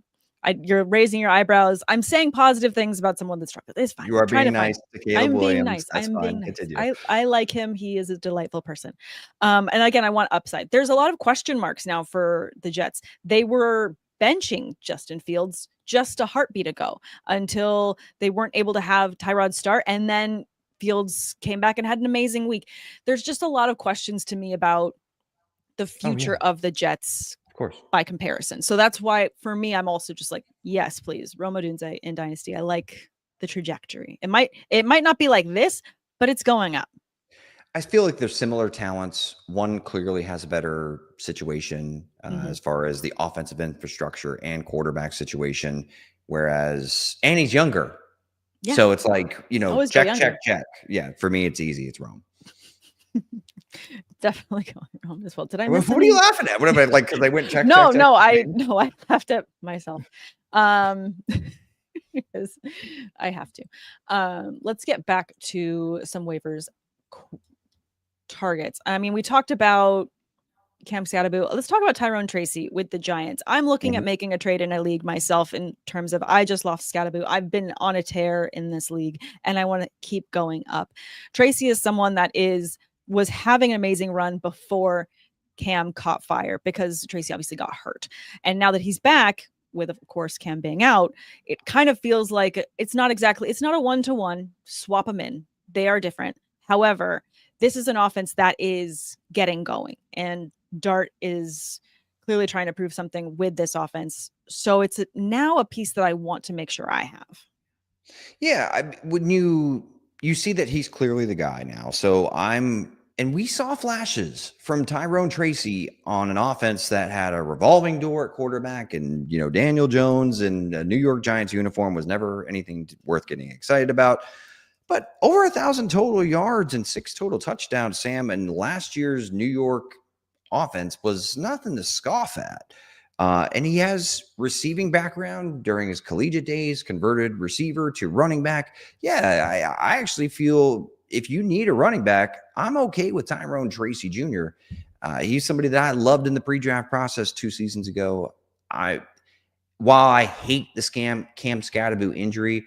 You're raising your eyebrows. I'm saying positive things about someone that's struggling. It's fine. You are being nice to Caleb Williams. Being nice. That's I'm fine. being nice. Continue. I like him. He is a delightful person. And again, I want upside. There's a lot of question marks now for the Jets. They were benching Justin Fields just a heartbeat ago until they weren't able to have Tyrod start. And then Fields came back and had an amazing week. There's just a lot of questions to me about the future of the Jets. Course, by comparison. So that's why for me, I'm also just like, yes, please, Rome Odunze in Dynasty. I like the trajectory. It might not be like this, but it's going up. I feel like there's similar talents. One clearly has a better situation as far as the offensive infrastructure and quarterback situation, and he's younger. Yeah. So it's like, check. Yeah, for me, it's easy. It's Rome. Definitely going Rome as well. Did I? What are you laughing at? What am I like? Because I went check. No, I laughed at myself. Because I have to. Let's get back to some waivers targets. I mean, we talked about Cam Skattebo. Let's talk about Tyrone Tracy with the Giants. I'm looking at making a trade in a league myself in terms of I just lost Skattebo. I've been on a tear in this league and I want to keep going up. Tracy is someone that was having an amazing run before Cam caught fire because Tracy obviously got hurt. And now that he's back with, of course, Cam being out, it kind of feels like it's not a 1-to-1 swap them in. They are different. However, this is an offense that is getting going and Dart is clearly trying to prove something with this offense. So it's now a piece that I want to make sure I have. Yeah. When you see that he's clearly the guy now. So and we saw flashes from Tyrone Tracy on an offense that had a revolving door at quarterback and, Daniel Jones in a New York Giants uniform was never anything worth getting excited about. But over 1,000 total yards and 6 total touchdowns, Sam, and last year's New York offense was nothing to scoff at. And he has receiving background during his collegiate days, converted receiver to running back. Yeah, I actually feel if you need a running back, I'm okay with Tyrone Tracy Jr. He's somebody that I loved in the pre-draft process 2 seasons ago. While I hate the Cam Skattebo injury,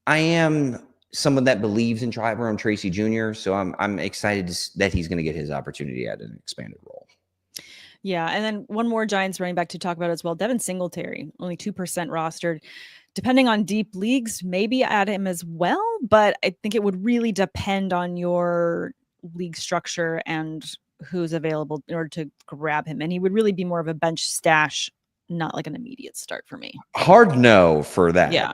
I am someone that believes in Tyrone Tracy Jr., so I'm excited that he's going to get his opportunity at an expanded role. Yeah, and then one more Giants running back to talk about as well. Devin Singletary, only 2% rostered. Depending on deep leagues, maybe add him as well, but I think it would really depend on your league structure and who's available in order to grab him. And he would really be more of a bench stash, not like an immediate start for me. Hard no for that. Yeah.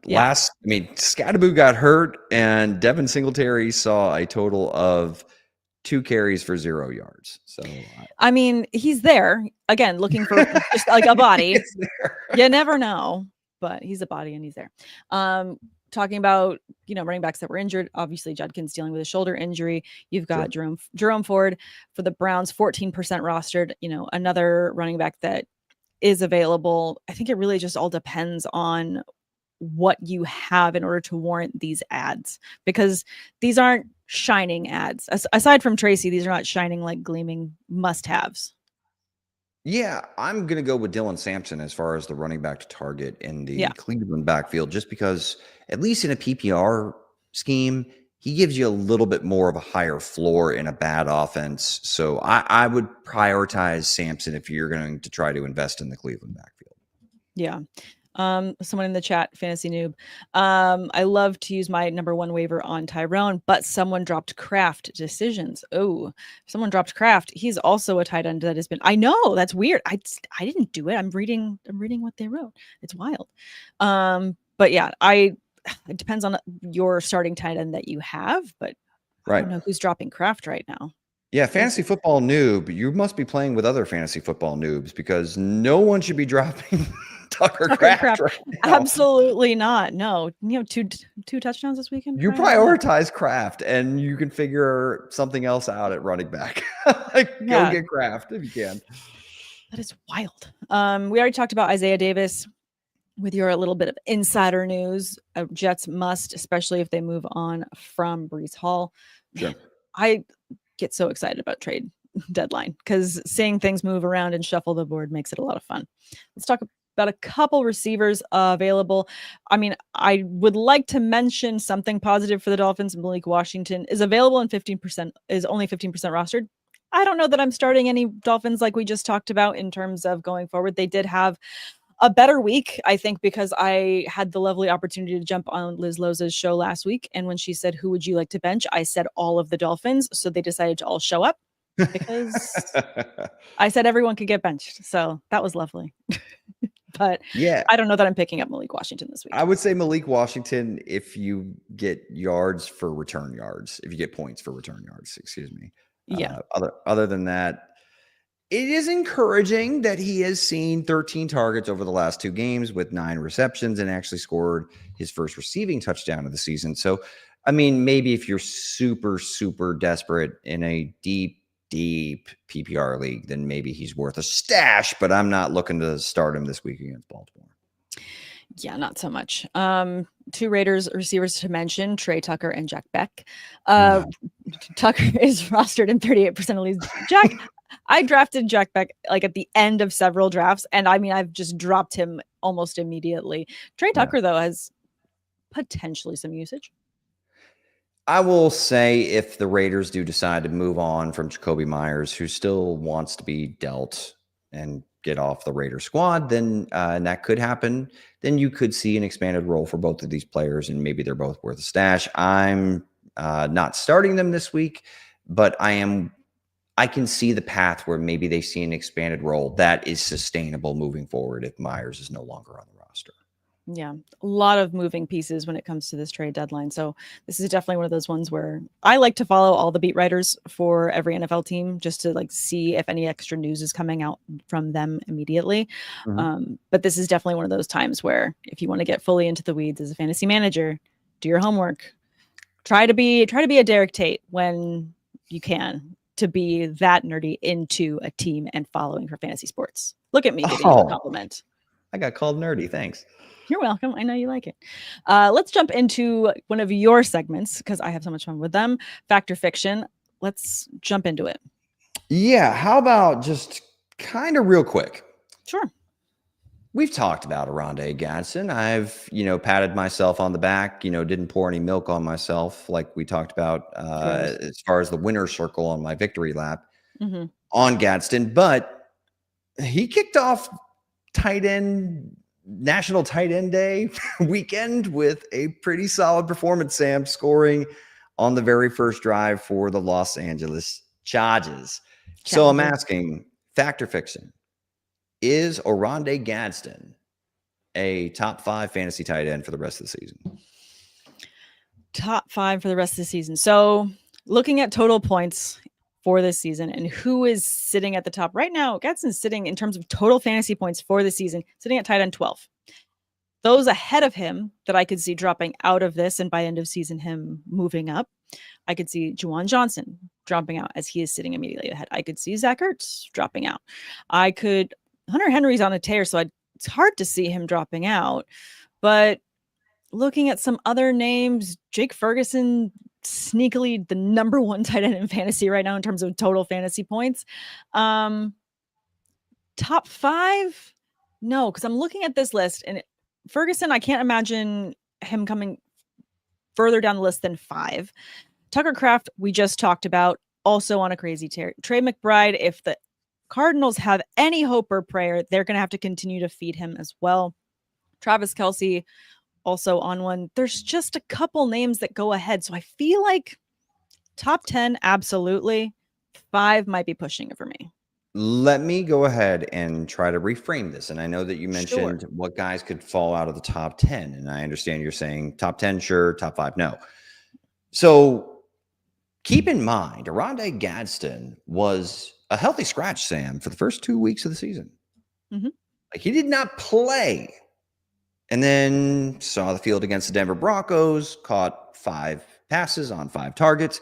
Skattebo got hurt, and Devin Singletary saw a total of 2 carries for 0 yards. So, I mean, he's there again, looking for just like a body. You never know, but he's a body and he's there. Talking about, running backs that were injured, obviously Judkins dealing with a shoulder injury. You've got Jerome Ford for the Browns, 14% rostered, another running back that is available. I think it really just all depends on what you have in order to warrant these ads, because these aren't shining ads. Aside from Tracy, these are not shining, like gleaming must-haves. Yeah, I'm going to go with Dylan Sampson as far as the running back to target in the Cleveland backfield, just because at least in a PPR scheme, he gives you a little bit more of a higher floor in a bad offense. So I would prioritize Sampson if you're going to try to invest in the Cleveland backfield. Yeah. Someone in the chat, Fantasy Noob. I love to use my number 1 waiver on Tyrone, but someone dropped Kraft decisions. Oh, someone dropped Kraft. He's also a tight end that has been, I know that's weird. I didn't do it. I'm reading what they wrote. It's wild. But yeah, it depends on your starting tight end that you have, but I don't know who's dropping Kraft right now. Yeah, fantasy football noob, you must be playing with other fantasy football noobs, because no one should be dropping Tucker Kraft right now. Absolutely not. No, two touchdowns this weekend. You prioritize Kraft, and you can figure something else out at running back. Go get Kraft if you can. That is wild. We already talked about Isaiah Davis with your little bit of insider news. Jets must, especially if they move on from Breece Hall. Sure. I get so excited about trade deadline because seeing things move around and shuffle the board makes it a lot of fun. Let's talk about a couple receivers available. I mean, I would like to mention something positive for the Dolphins. Malik Washington is available and is only 15% rostered. I don't know that I'm starting any Dolphins like we just talked about in terms of going forward. They did have a better week, I think, because I had the lovely opportunity to jump on Liz Loza's show last week. And when she said, "Who would you like to bench?" I said all of the Dolphins. So they decided to all show up because I said everyone could get benched. So that was lovely. But yeah, I don't know that I'm picking up Malik Washington this week. I would say Malik Washington if you get yards for return yards, if you get points for return yards, excuse me. Yeah. Other than that, it is encouraging that he has seen 13 targets over the last 2 games with 9 receptions and actually scored his first receiving touchdown of the season. So, I mean, maybe if you're super, super desperate in a deep PPR league, then maybe he's worth a stash, but I'm not looking to start him this week against Baltimore. Yeah, not so much. 2 Raiders receivers to mention, Trey Tucker and Jack Beck. Tucker is rostered in 38% of leagues. I drafted Jack Beck like at the end of several drafts, and I mean, I've just dropped him almost immediately. Trey Tucker, though, has potentially some usage. I will say if the Raiders do decide to move on from Jacoby Myers, who still wants to be dealt and get off the Raider squad, then and that could happen, then you could see an expanded role for both of these players, and maybe they're both worth a stash. I'm not starting them this week, but I can see the path where maybe they see an expanded role that is sustainable moving forward if Myers is no longer on the roster. Yeah, a lot of moving pieces when it comes to this trade deadline. So this is definitely one of those ones where I like to follow all the beat writers for every NFL team just to like see if any extra news is coming out from them immediately. But this is definitely one of those times where if you want to get fully into the weeds as a fantasy manager, do your homework. Try to be a Derek Tate when you can, to be that nerdy into a team and following for fantasy sports. Look at me giving you a compliment. I got called nerdy. Thanks. You're welcome. I know you like it. Let's jump into one of your segments because I have so much fun with them. Fact or fiction. Let's jump into it. Yeah. How about just kind of real quick? Sure. We've talked about Oronde Gadsden. I've, patted myself on the back, didn't pour any milk on myself like we talked about as far as the winner's circle on my victory lap on Gadsden. But he kicked off National Tight End Day weekend with a pretty solid performance, Sam, scoring on the very first drive for the Los Angeles Chargers. So I'm asking, fact or fiction? Is Oronde Gadsden a top 5 fantasy tight end for the rest of the season? Top 5 for the rest of the season. So looking at total points for this season and who is sitting at the top right now, Gadsden's sitting in terms of total fantasy points for the season, sitting at tight end 12. Those ahead of him that I could see dropping out of this and by end of season him moving up. I could see Juwan Johnson dropping out as he is sitting immediately ahead. I could see Zach Ertz dropping out. Hunter Henry's on a tear, so it's hard to see him dropping out. But looking at some other names, Jake Ferguson, sneakily the number 1 tight end in fantasy right now in terms of total fantasy points. Top 5? No, because I'm looking at this list, and Ferguson, I can't imagine him coming further down the list than 5. Tucker Kraft, we just talked about, also on a crazy tear. Trey McBride, if the Cardinals have any hope or prayer, they're going to have to continue to feed him as well. Travis Kelce also on one. There's just a couple names that go ahead. So I feel like top 10, absolutely. 5 might be pushing it for me. Let me go ahead and try to reframe this. And I know that you mentioned what guys could fall out of the top 10. And I understand you're saying top 10, sure, top 5, no. So keep in mind, Oronde Gadsden was a healthy scratch, Sam, for the first 2 weeks of the season. Like, he did not play. And then saw the field against the Denver Broncos, caught 5 passes on 5 targets,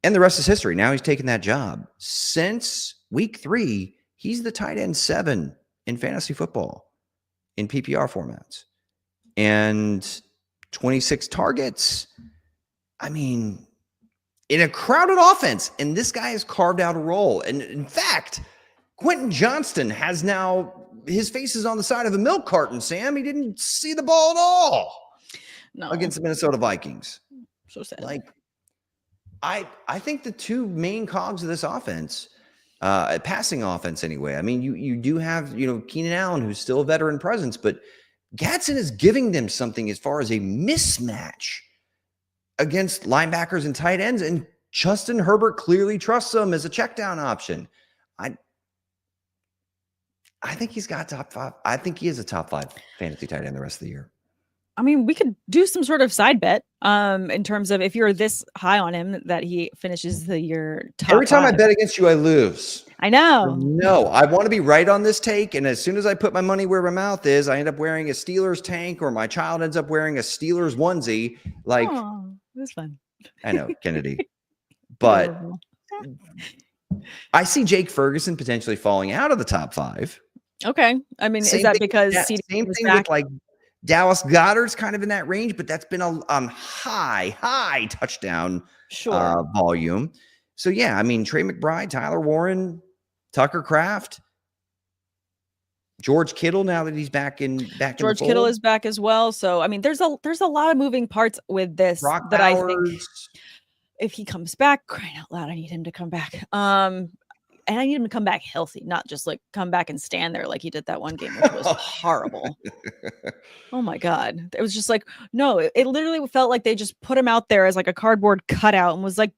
and the rest is history. Now he's taken that job. Since week 3, he's the tight end 7 in fantasy football in PPR formats. And 26 targets. I mean, in a crowded offense, and this guy has carved out a role. And in fact, Quentin Johnston has now, his face is on the side of a milk carton, Sam. He didn't see the ball at all against the Minnesota Vikings. So sad. Like, I think the 2 main cogs of this offense, passing offense anyway. I mean, you do have, Keenan Allen, who's still a veteran presence, but Gadsden is giving them something as far as a mismatch against linebackers and tight ends, and Justin Herbert clearly trusts him as a check down option. I think he's got top 5. I think he is a top 5 fantasy tight end the rest of the year. I mean, we could do some sort of side bet in terms of if you're this high on him that he finishes the year top Every time 5. I bet against you, I lose. I know. No, I want to be right on this take. And as soon as I put my money where my mouth is, I end up wearing a Steelers tank, or my child ends up wearing a Steelers onesie. Like, it was fun. I know, Kennedy. But I see Jake Ferguson potentially falling out of the top 5. Okay. I mean, is that because same thing with like Dallas Goedert's kind of in that range, but that's been a high touchdown volume. So yeah, I mean, Trey McBride, Tyler Warren, Tucker Kraft, George Kittle, now that he's back in George Kittle is back as well. So I mean, there's a lot of moving parts with this Brock that Bowers. I think if he comes back, crying out loud, I need him to come back. And I need him to come back healthy, not just like come back and stand there like he did that one game, which was horrible. Oh my God. It was just like, no, it literally felt like they just put him out there as like a cardboard cutout and was like,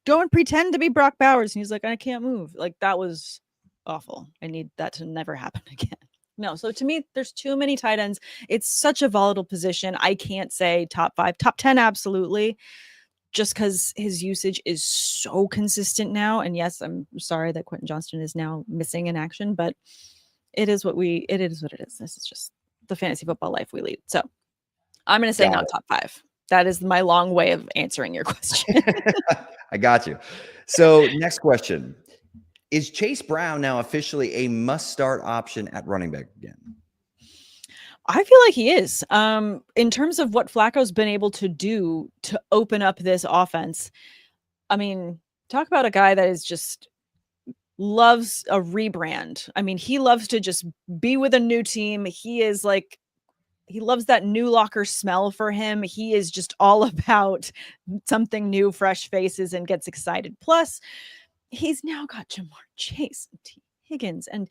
go and pretend to be Brock Bowers. And he's like, I can't move. Like, that was awful. I need that to never happen again. No. So to me, there's too many tight ends. It's such a volatile position. I can't say top 5, top 10. Absolutely. Just because his usage is so consistent now. And yes, I'm sorry that Quentin Johnston is now missing in action, but it is what it is. This is just the fantasy football life we lead. So I'm going to say not top 5. that is my long way of answering your question. I got you. So next question. Is Chase Brown now officially a must-start option at running back again? I feel like he is. In terms of what Flacco's been able to do to open up this offense, I mean, talk about a guy that is just loves a rebrand. I mean, he loves to just be with a new team. He loves that new locker smell for him. He is just all about something new, fresh faces, and gets excited. Plus, he's now got Jamar Chase and T. Higgins. And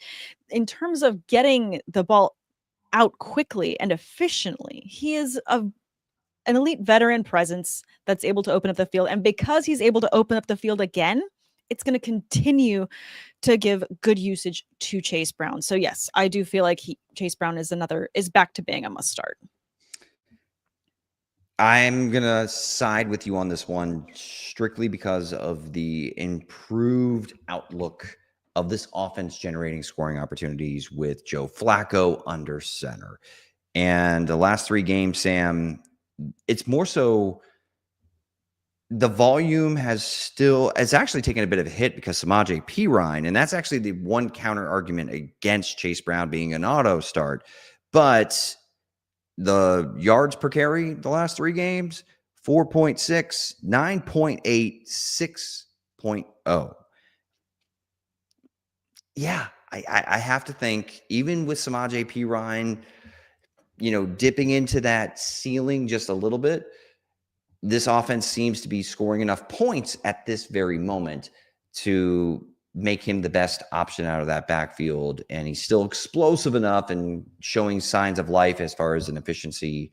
in terms of getting the ball out quickly and efficiently, he is an elite veteran presence that's able to open up the field. And because he's able to open up the field again, it's going to continue to give good usage to Chase Brown. So yes, I do feel like Chase Brown is back to being a must start. I'm going to side with you on this one strictly because of the improved outlook of this offense generating scoring opportunities with Joe Flacco under center. And the last 3 games, Sam, it's more so the volume it's actually taken a bit of a hit because Samaje Perine, and that's actually the one counter argument against Chase Brown being an auto start. But the yards per carry the last 3 games, 4.6, 9.8, 6.0. Yeah, I have to think, even with Samaje Perine, dipping into that ceiling just a little bit, this offense seems to be scoring enough points at this very moment to make him the best option out of that backfield. And he's still explosive enough and showing signs of life as far as an efficiency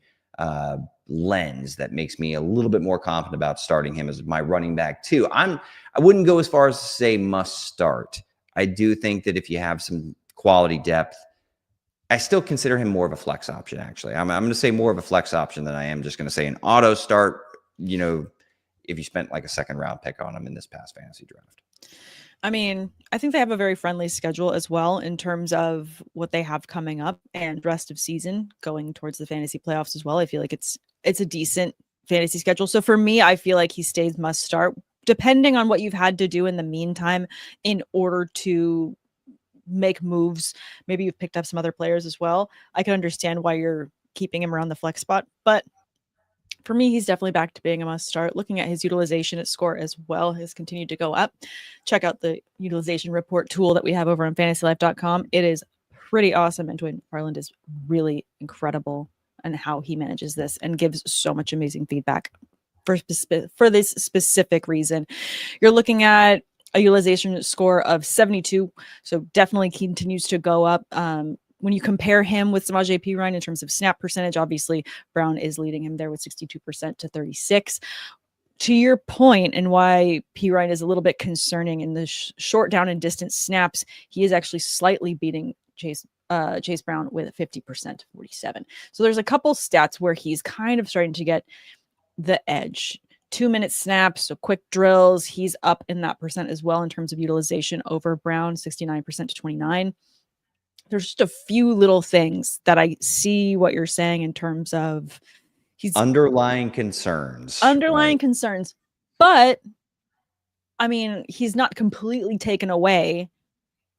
lens that makes me a little bit more confident about starting him as my running back too. I wouldn't go as far as to say must start. I do think that if you have some quality depth, I still consider him more of a flex option, actually. I'm going to say more of a flex option than I am just going to say an auto start, if you spent like a 2nd round pick on him in this past fantasy draft. I mean, I think they have a very friendly schedule as well in terms of what they have coming up and rest of season going towards the fantasy playoffs as well. I feel like it's a decent fantasy schedule. So for me, I feel like he stays must start, depending on what you've had to do in the meantime in order to make moves. Maybe you've picked up some other players as well. I can understand why you're keeping him around the flex spot, but for me, he's definitely back to being a must start. Looking at his utilization at score as well has continued to go up. Check out the utilization report tool that we have over on fantasylife.com. It is pretty awesome. And Dwayne Farland is really incredible in how he manages this and gives so much amazing feedback for this specific reason. You're looking at a utilization score of 72. So definitely continues to go up. When you compare him with Samaje Perine in terms of snap percentage, obviously Brown is leading him there with 62% to 36. To your point and why Perine is a little bit concerning in the short down and distance snaps, he is actually slightly beating Chase Brown with 50% to 47. So there's a couple stats where he's kind of starting to get the edge. 2-minute snaps, so quick drills, he's up in that percent as well in terms of utilization over Brown, 69% to 29. There's just a few little things that I see what you're saying in terms of he's underlying concerns. But I mean, he's not completely taken away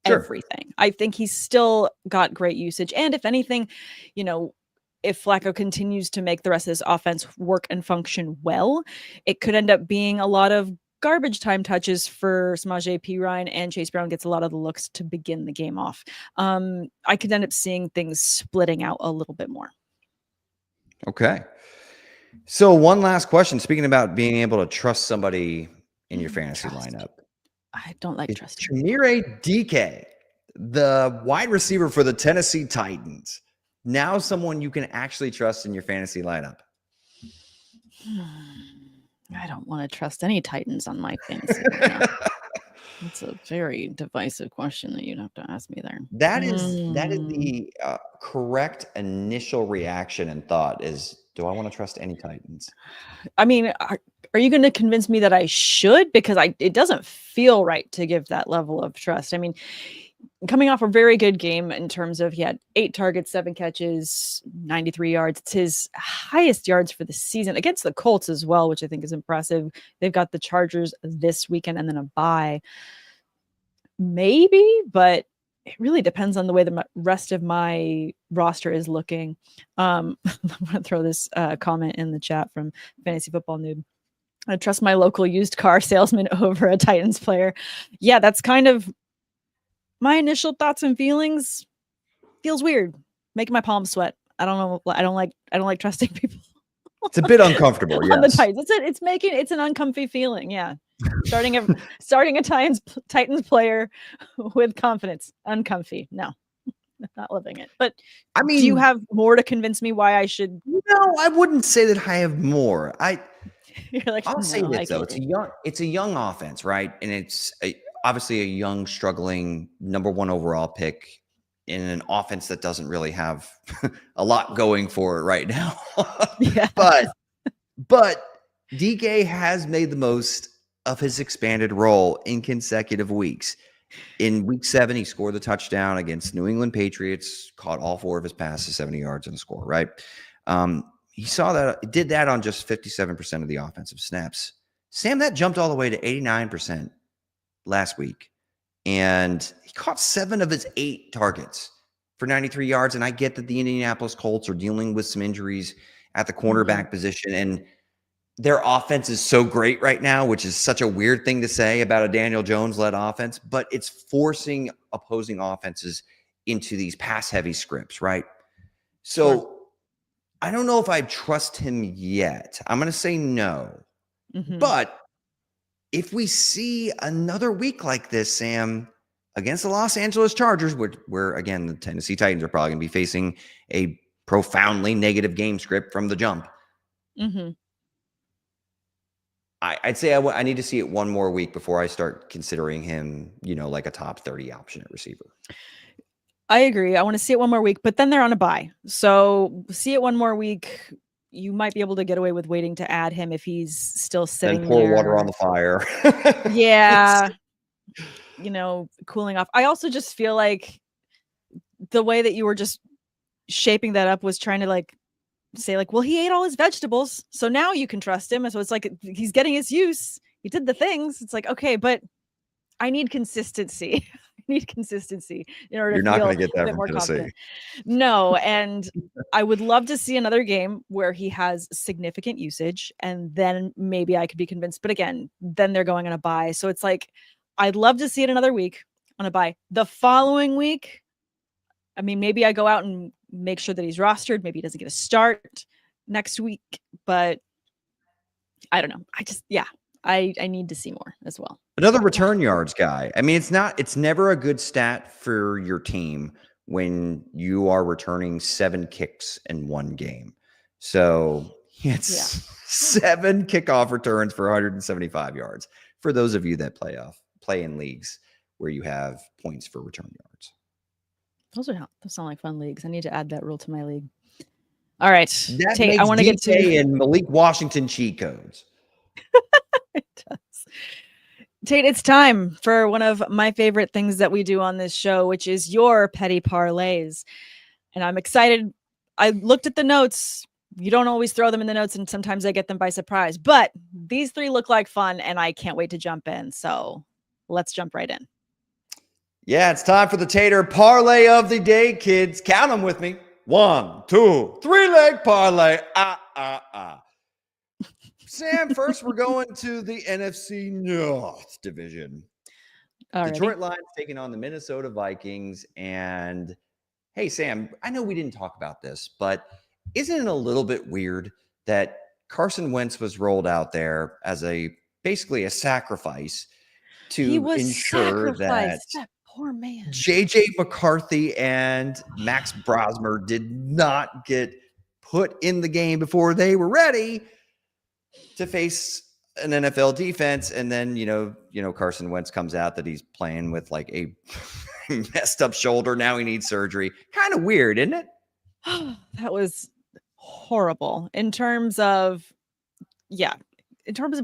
everything. I think he's still got great usage. And if anything, if Flacco continues to make the rest of this offense work and function well, it could end up being a lot of garbage time touches for Samaje Perine, and Chase Brown gets a lot of the looks to begin the game off. I could end up seeing things splitting out a little bit more. Okay. So one last question. Speaking about being able to trust somebody in your fantasy lineup. I don't like trusting. Chimere Dike, the wide receiver for the Tennessee Titans, now someone you can actually trust in your fantasy lineup. I don't want to trust any Titans on my fantasy. That's a very divisive question that you'd have to ask me there. That is the correct initial reaction and thought is, do I want to trust any Titans? I mean, are you going to convince me that I should? Because it doesn't feel right to give that level of trust. I mean, coming off a very good game in terms of he had 8 targets, 7 catches, 93 yards. It's his highest yards for the season against the Colts as well, which I think is impressive. They've got the Chargers this weekend and then a bye. Maybe, but it really depends on the way the rest of my roster is looking. I'm going to throw this comment in the chat from Fantasy Football Noob. I trust my local used car salesman over a Titans player. Yeah, that's kind of my initial thoughts and feelings. Feels weird, making my palms sweat. I don't know. I don't like trusting people. It's a bit uncomfortable. On the Yes. Titans. It's an uncomfy feeling. Yeah. Starting a Titans player with confidence. Uncomfy. No, not living it. But I mean, do you have more to convince me why I should? No, I wouldn't say that I have more. You're like, I'll say no, this though. It's a young offense, right? And it's obviously a young, struggling number 1 overall pick in an offense that doesn't really have a lot going for it right now. Yeah. But DK has made the most of his expanded role in consecutive weeks. In week 7, he scored the touchdown against New England Patriots, caught all 4 of his passes, 70 yards and a score, right? He did that on just 57% of the offensive snaps. Sam, that jumped all the way to 89% last week. And he caught 7 of his 8 targets for 93 yards. And I get that the Indianapolis Colts are dealing with some injuries at the cornerback position. And their offense is so great right now, which is such a weird thing to say about a Daniel Jones-led offense, but it's forcing opposing offenses into these pass-heavy scripts, right? So Sure. I don't know if I trust him yet. I'm going to say no. But if we see another week like this, Sam, against the Los Angeles Chargers, where again, the Tennessee Titans are probably going to be facing a profoundly negative game script from the jump. I'd say I need to see it one more week before I start considering him, like a top 30 option at receiver. I agree. I want to see it one more week, but then they're on a bye. So see it one more week. You might be able to get away with waiting to add him if he's still sitting there. Then pour water on the fire. Yeah. Cooling off. I also just feel like the way that you were just shaping that up was trying to say well, he ate all his vegetables, so now you can trust him. And so it's like he's getting his use. He did the things. It's like, okay, but I need consistency. In order You're to not feel going to get that a bit from more Tennessee. confident. No, and I would love to see another game where he has significant usage, and then maybe I could be convinced. But again, then they're going on a bye, so it's like I'd love to see it another week on a bye. The following week, I mean, maybe I go out and make sure that he's rostered. Maybe he doesn't get a start next week, but I don't know. I need to see more as well. Another return yards guy. I mean, it's never a good stat for your team when you are returning 7 kicks in one game. So it's 7 kickoff returns for 175 yards for those of you that play in leagues where you have points for return yards. Those sound like fun leagues. I need to add that rule to my league. All right, That Tate, makes I want to get to and Malik Washington cheat codes. It does. Tate, it's time for one of my favorite things that we do on this show, which is your petty parlays. And I'm excited. I looked at the notes. You don't always throw them in the notes, and sometimes I get them by surprise. But these 3 look like fun, and I can't wait to jump in. So let's jump right in. Yeah, it's time for the Tater parlay of the day, kids. Count them with me. 1, 2, 3-leg parlay. Sam, first we're going to the NFC North division. Alrighty. Detroit Lions taking on the Minnesota Vikings. And hey, Sam, I know we didn't talk about this, but isn't it a little bit weird that Carson Wentz was rolled out there as basically a sacrifice to ensure that poor man JJ McCarthy and Max Brosmer did not get put in the game before they were ready to face an NFL defense? And then, Carson Wentz comes out that he's playing with like a messed up shoulder. Now he needs surgery. Kind of weird, isn't it? That was horrible in terms of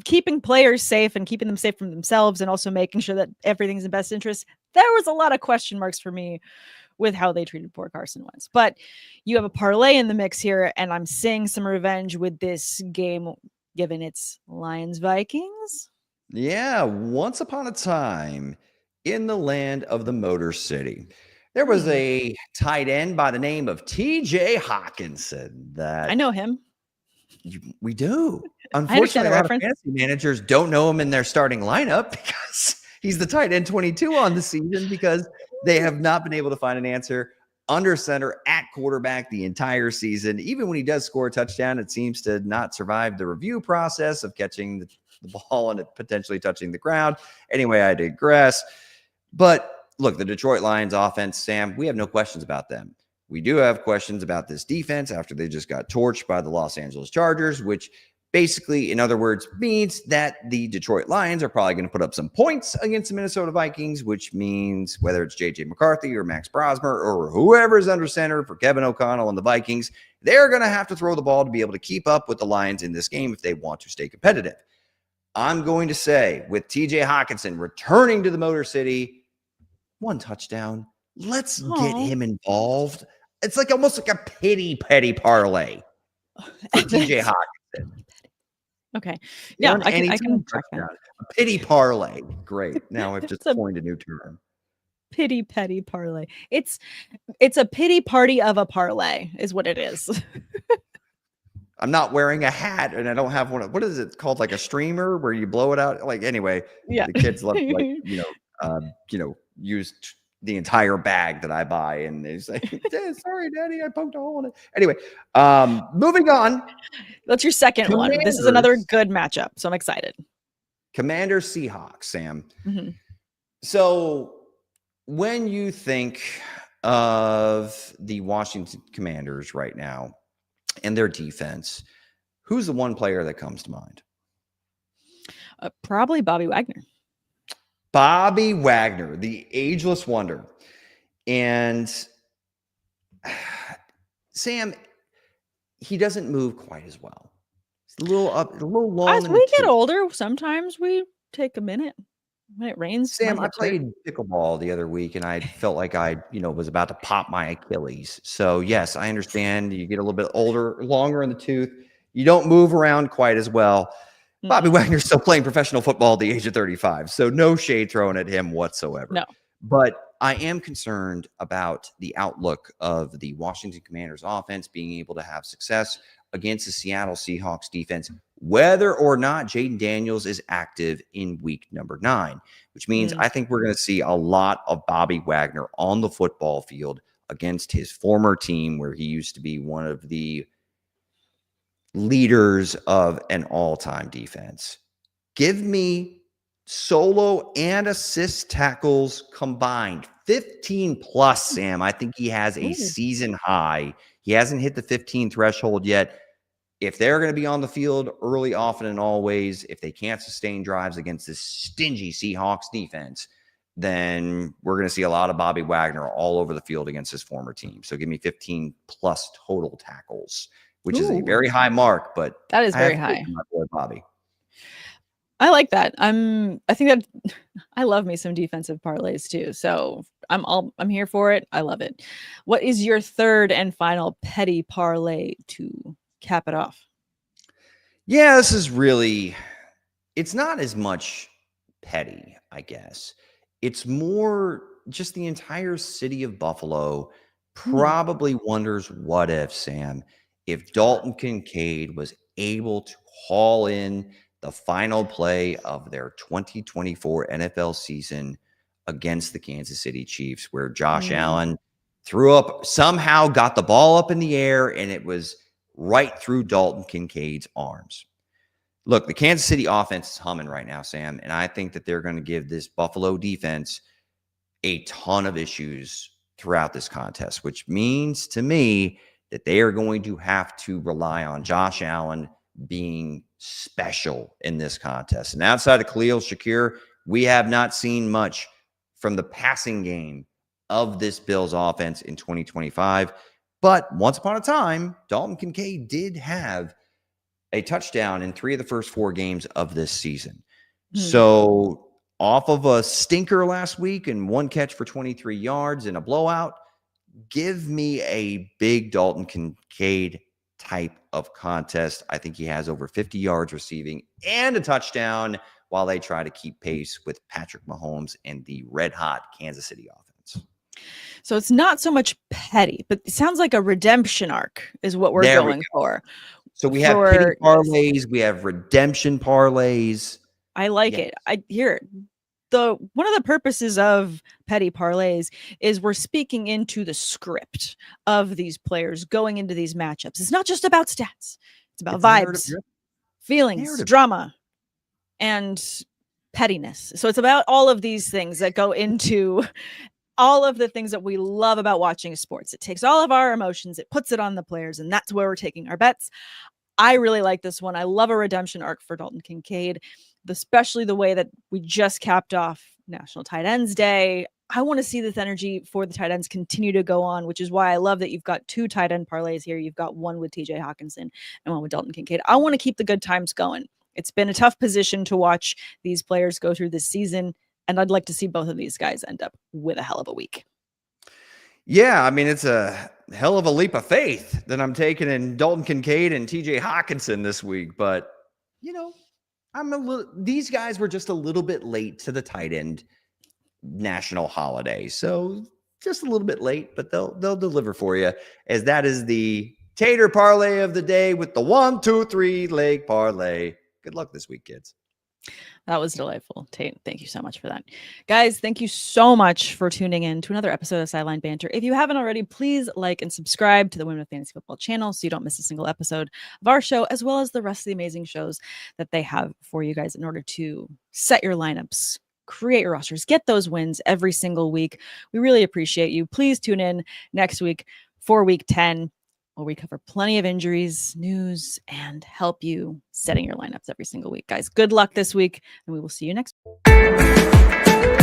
keeping players safe and keeping them safe from themselves, and also making sure that everything's in best interest. there was a lot of question marks for me with how they treated poor Carson Wentz. But you have a parlay in the mix here, and I'm seeing some revenge with this game, given it's Lions Vikings. Yeah, once upon a time in the land of the Motor City, there was a tight end by the name of TJ Hawkinson that I know him. We do. I understand Unfortunately, the a lot reference. of fantasy managers don't know him in their starting lineup because he's the tight end 22 on the season because they have not been able to find an answer under center at quarterback the entire season. Even when he does score a touchdown, it seems to not survive the review process of catching the ball and it potentially touching the ground. Anyway, I digress. But look, the Detroit Lions offense, Sam, we have no questions about them. We do have questions about this defense after they just got torched by the Los Angeles Chargers, which basically, in other words, means that the Detroit Lions are probably going to put up some points against the Minnesota Vikings, which means whether it's J.J. McCarthy or Max Brosmer or whoever's under center for Kevin O'Connell and the Vikings, they're going to have to throw the ball to be able to keep up with the Lions in this game if they want to stay competitive. I'm going to say, with T.J. Hawkinson returning to the Motor City, 1 touchdown, let's get him involved. It's like almost like a petty parlay for TJ Hawkinson. Okay. Yeah, I can track that. A pity parlay. Great. Now I've just coined a new term. Petty parlay. It's a pity party of a parlay is what it is. I'm not wearing a hat and I don't have one. What is it called? Like a streamer where you blow it out? Like, anyway, yeah. The kids love, use the entire bag that I buy, and they say, sorry, Daddy, I poked a hole in it. Anyway, moving on. That's your second one. This is another good matchup, so I'm excited. Commanders Seahawks, Sam. Mm-hmm. So when you think of the Washington Commanders right now and their defense, who's the one player that comes to mind? Probably Bobby Wagner. Bobby Wagner, the ageless wonder. And Sam, he doesn't move quite as well. It's a little up, a little long. As we get older, sometimes we take a minute. When it rains. Sam, I played pickleball the other week and I felt like I, was about to pop my Achilles. So yes, I understand you get a little bit older, longer in the tooth. You don't move around quite as well. Bobby Wagner's still playing professional football at the age of 35, so no shade thrown at him whatsoever. No. But I am concerned about the outlook of the Washington Commanders offense being able to have success against the Seattle Seahawks defense, whether or not Jaden Daniels is active in week number 9, which means I think we're going to see a lot of Bobby Wagner on the football field against his former team where he used to be one of the leaders of an all-time defense. Give me solo and assist tackles combined 15 plus, Sam. I think he has a season high. He hasn't hit the 15 threshold yet. If they're going to be on the field early, often, and always, if they can't sustain drives against this stingy Seahawks defense, then we're going to see a lot of Bobby Wagner all over the field against his former team. So give me 15 plus total tackles, which is a very high mark, but that is very high. My boy Bobby. I like that. I think that I love me some defensive parlays too. So I'm here for it. I love it. What is your third and final petty parlay to cap it off? Yeah, this is really, it's not as much petty, I guess. It's more just the entire city of Buffalo probably wonders what if, Sam, if Dalton Kincaid was able to haul in the final play of their 2024 NFL season against the Kansas City Chiefs, where Josh Allen threw up, somehow got the ball up in the air, and it was right through Dalton Kincaid's arms. Look, the Kansas City offense is humming right now, Sam, and I think that they're going to give this Buffalo defense a ton of issues throughout this contest, which means to me that they are going to have to rely on Josh Allen being special in this contest. And outside of Khalil Shakir, we have not seen much from the passing game of this Bills offense in 2025. But once upon a time, Dalton Kincaid did have a touchdown in 3 of the first 4 games of this season. So off of a stinker last week and 1 catch for 23 yards in a blowout. Give me a big Dalton Kincaid type of contest. I think he has over 50 yards receiving and a touchdown while they try to keep pace with Patrick Mahomes and the red-hot Kansas City offense. So it's not so much petty, but it sounds like a redemption arc is what we're going for. So we have pity parlays, we have redemption parlays. I like it. I hear it. One of the purposes of petty parlays is we're speaking into the script of these players going into these matchups. It's not just about stats. It's about vibes, feelings, drama, and pettiness. So it's about all of these things that go into all of the things that we love about watching sports. It takes all of our emotions, it puts it on the players, and that's where we're taking our bets. I really like this one. I love a redemption arc for Dalton Kincaid, especially the way that we just capped off National Tight Ends Day. I want to see this energy for the tight ends continue to go on, which is why I love that you've got 2 tight end parlays here. You've got one with TJ Hawkinson and one with Dalton Kincaid. I want to keep the good times going. It's been a tough position to watch these players go through this season, and I'd like to see both of these guys end up with a hell of a week. Yeah, I mean, it's a hell of a leap of faith that I'm taking in Dalton Kincaid and TJ Hawkinson this week. But, these guys were just a little bit late to the tight end national holiday. So just a little bit late, but they'll deliver for you, as that is the Tater parlay of the day with the 1, 2, 3 leg parlay. Good luck this week, kids. That was delightful. Tate, thank you so much for that. Guys, thank you so much for tuning in to another episode of Sideline Banter. If you haven't already, please like and subscribe to the Women of Fantasy Football channel so you don't miss a single episode of our show, as well as the rest of the amazing shows that they have for you guys in order to set your lineups, create your rosters, get those wins every single week. We really appreciate you. Please tune in next week for week 10. Where we cover plenty of injuries, news, and help you setting your lineups every single week. Guys, good luck this week, and we will see you next week.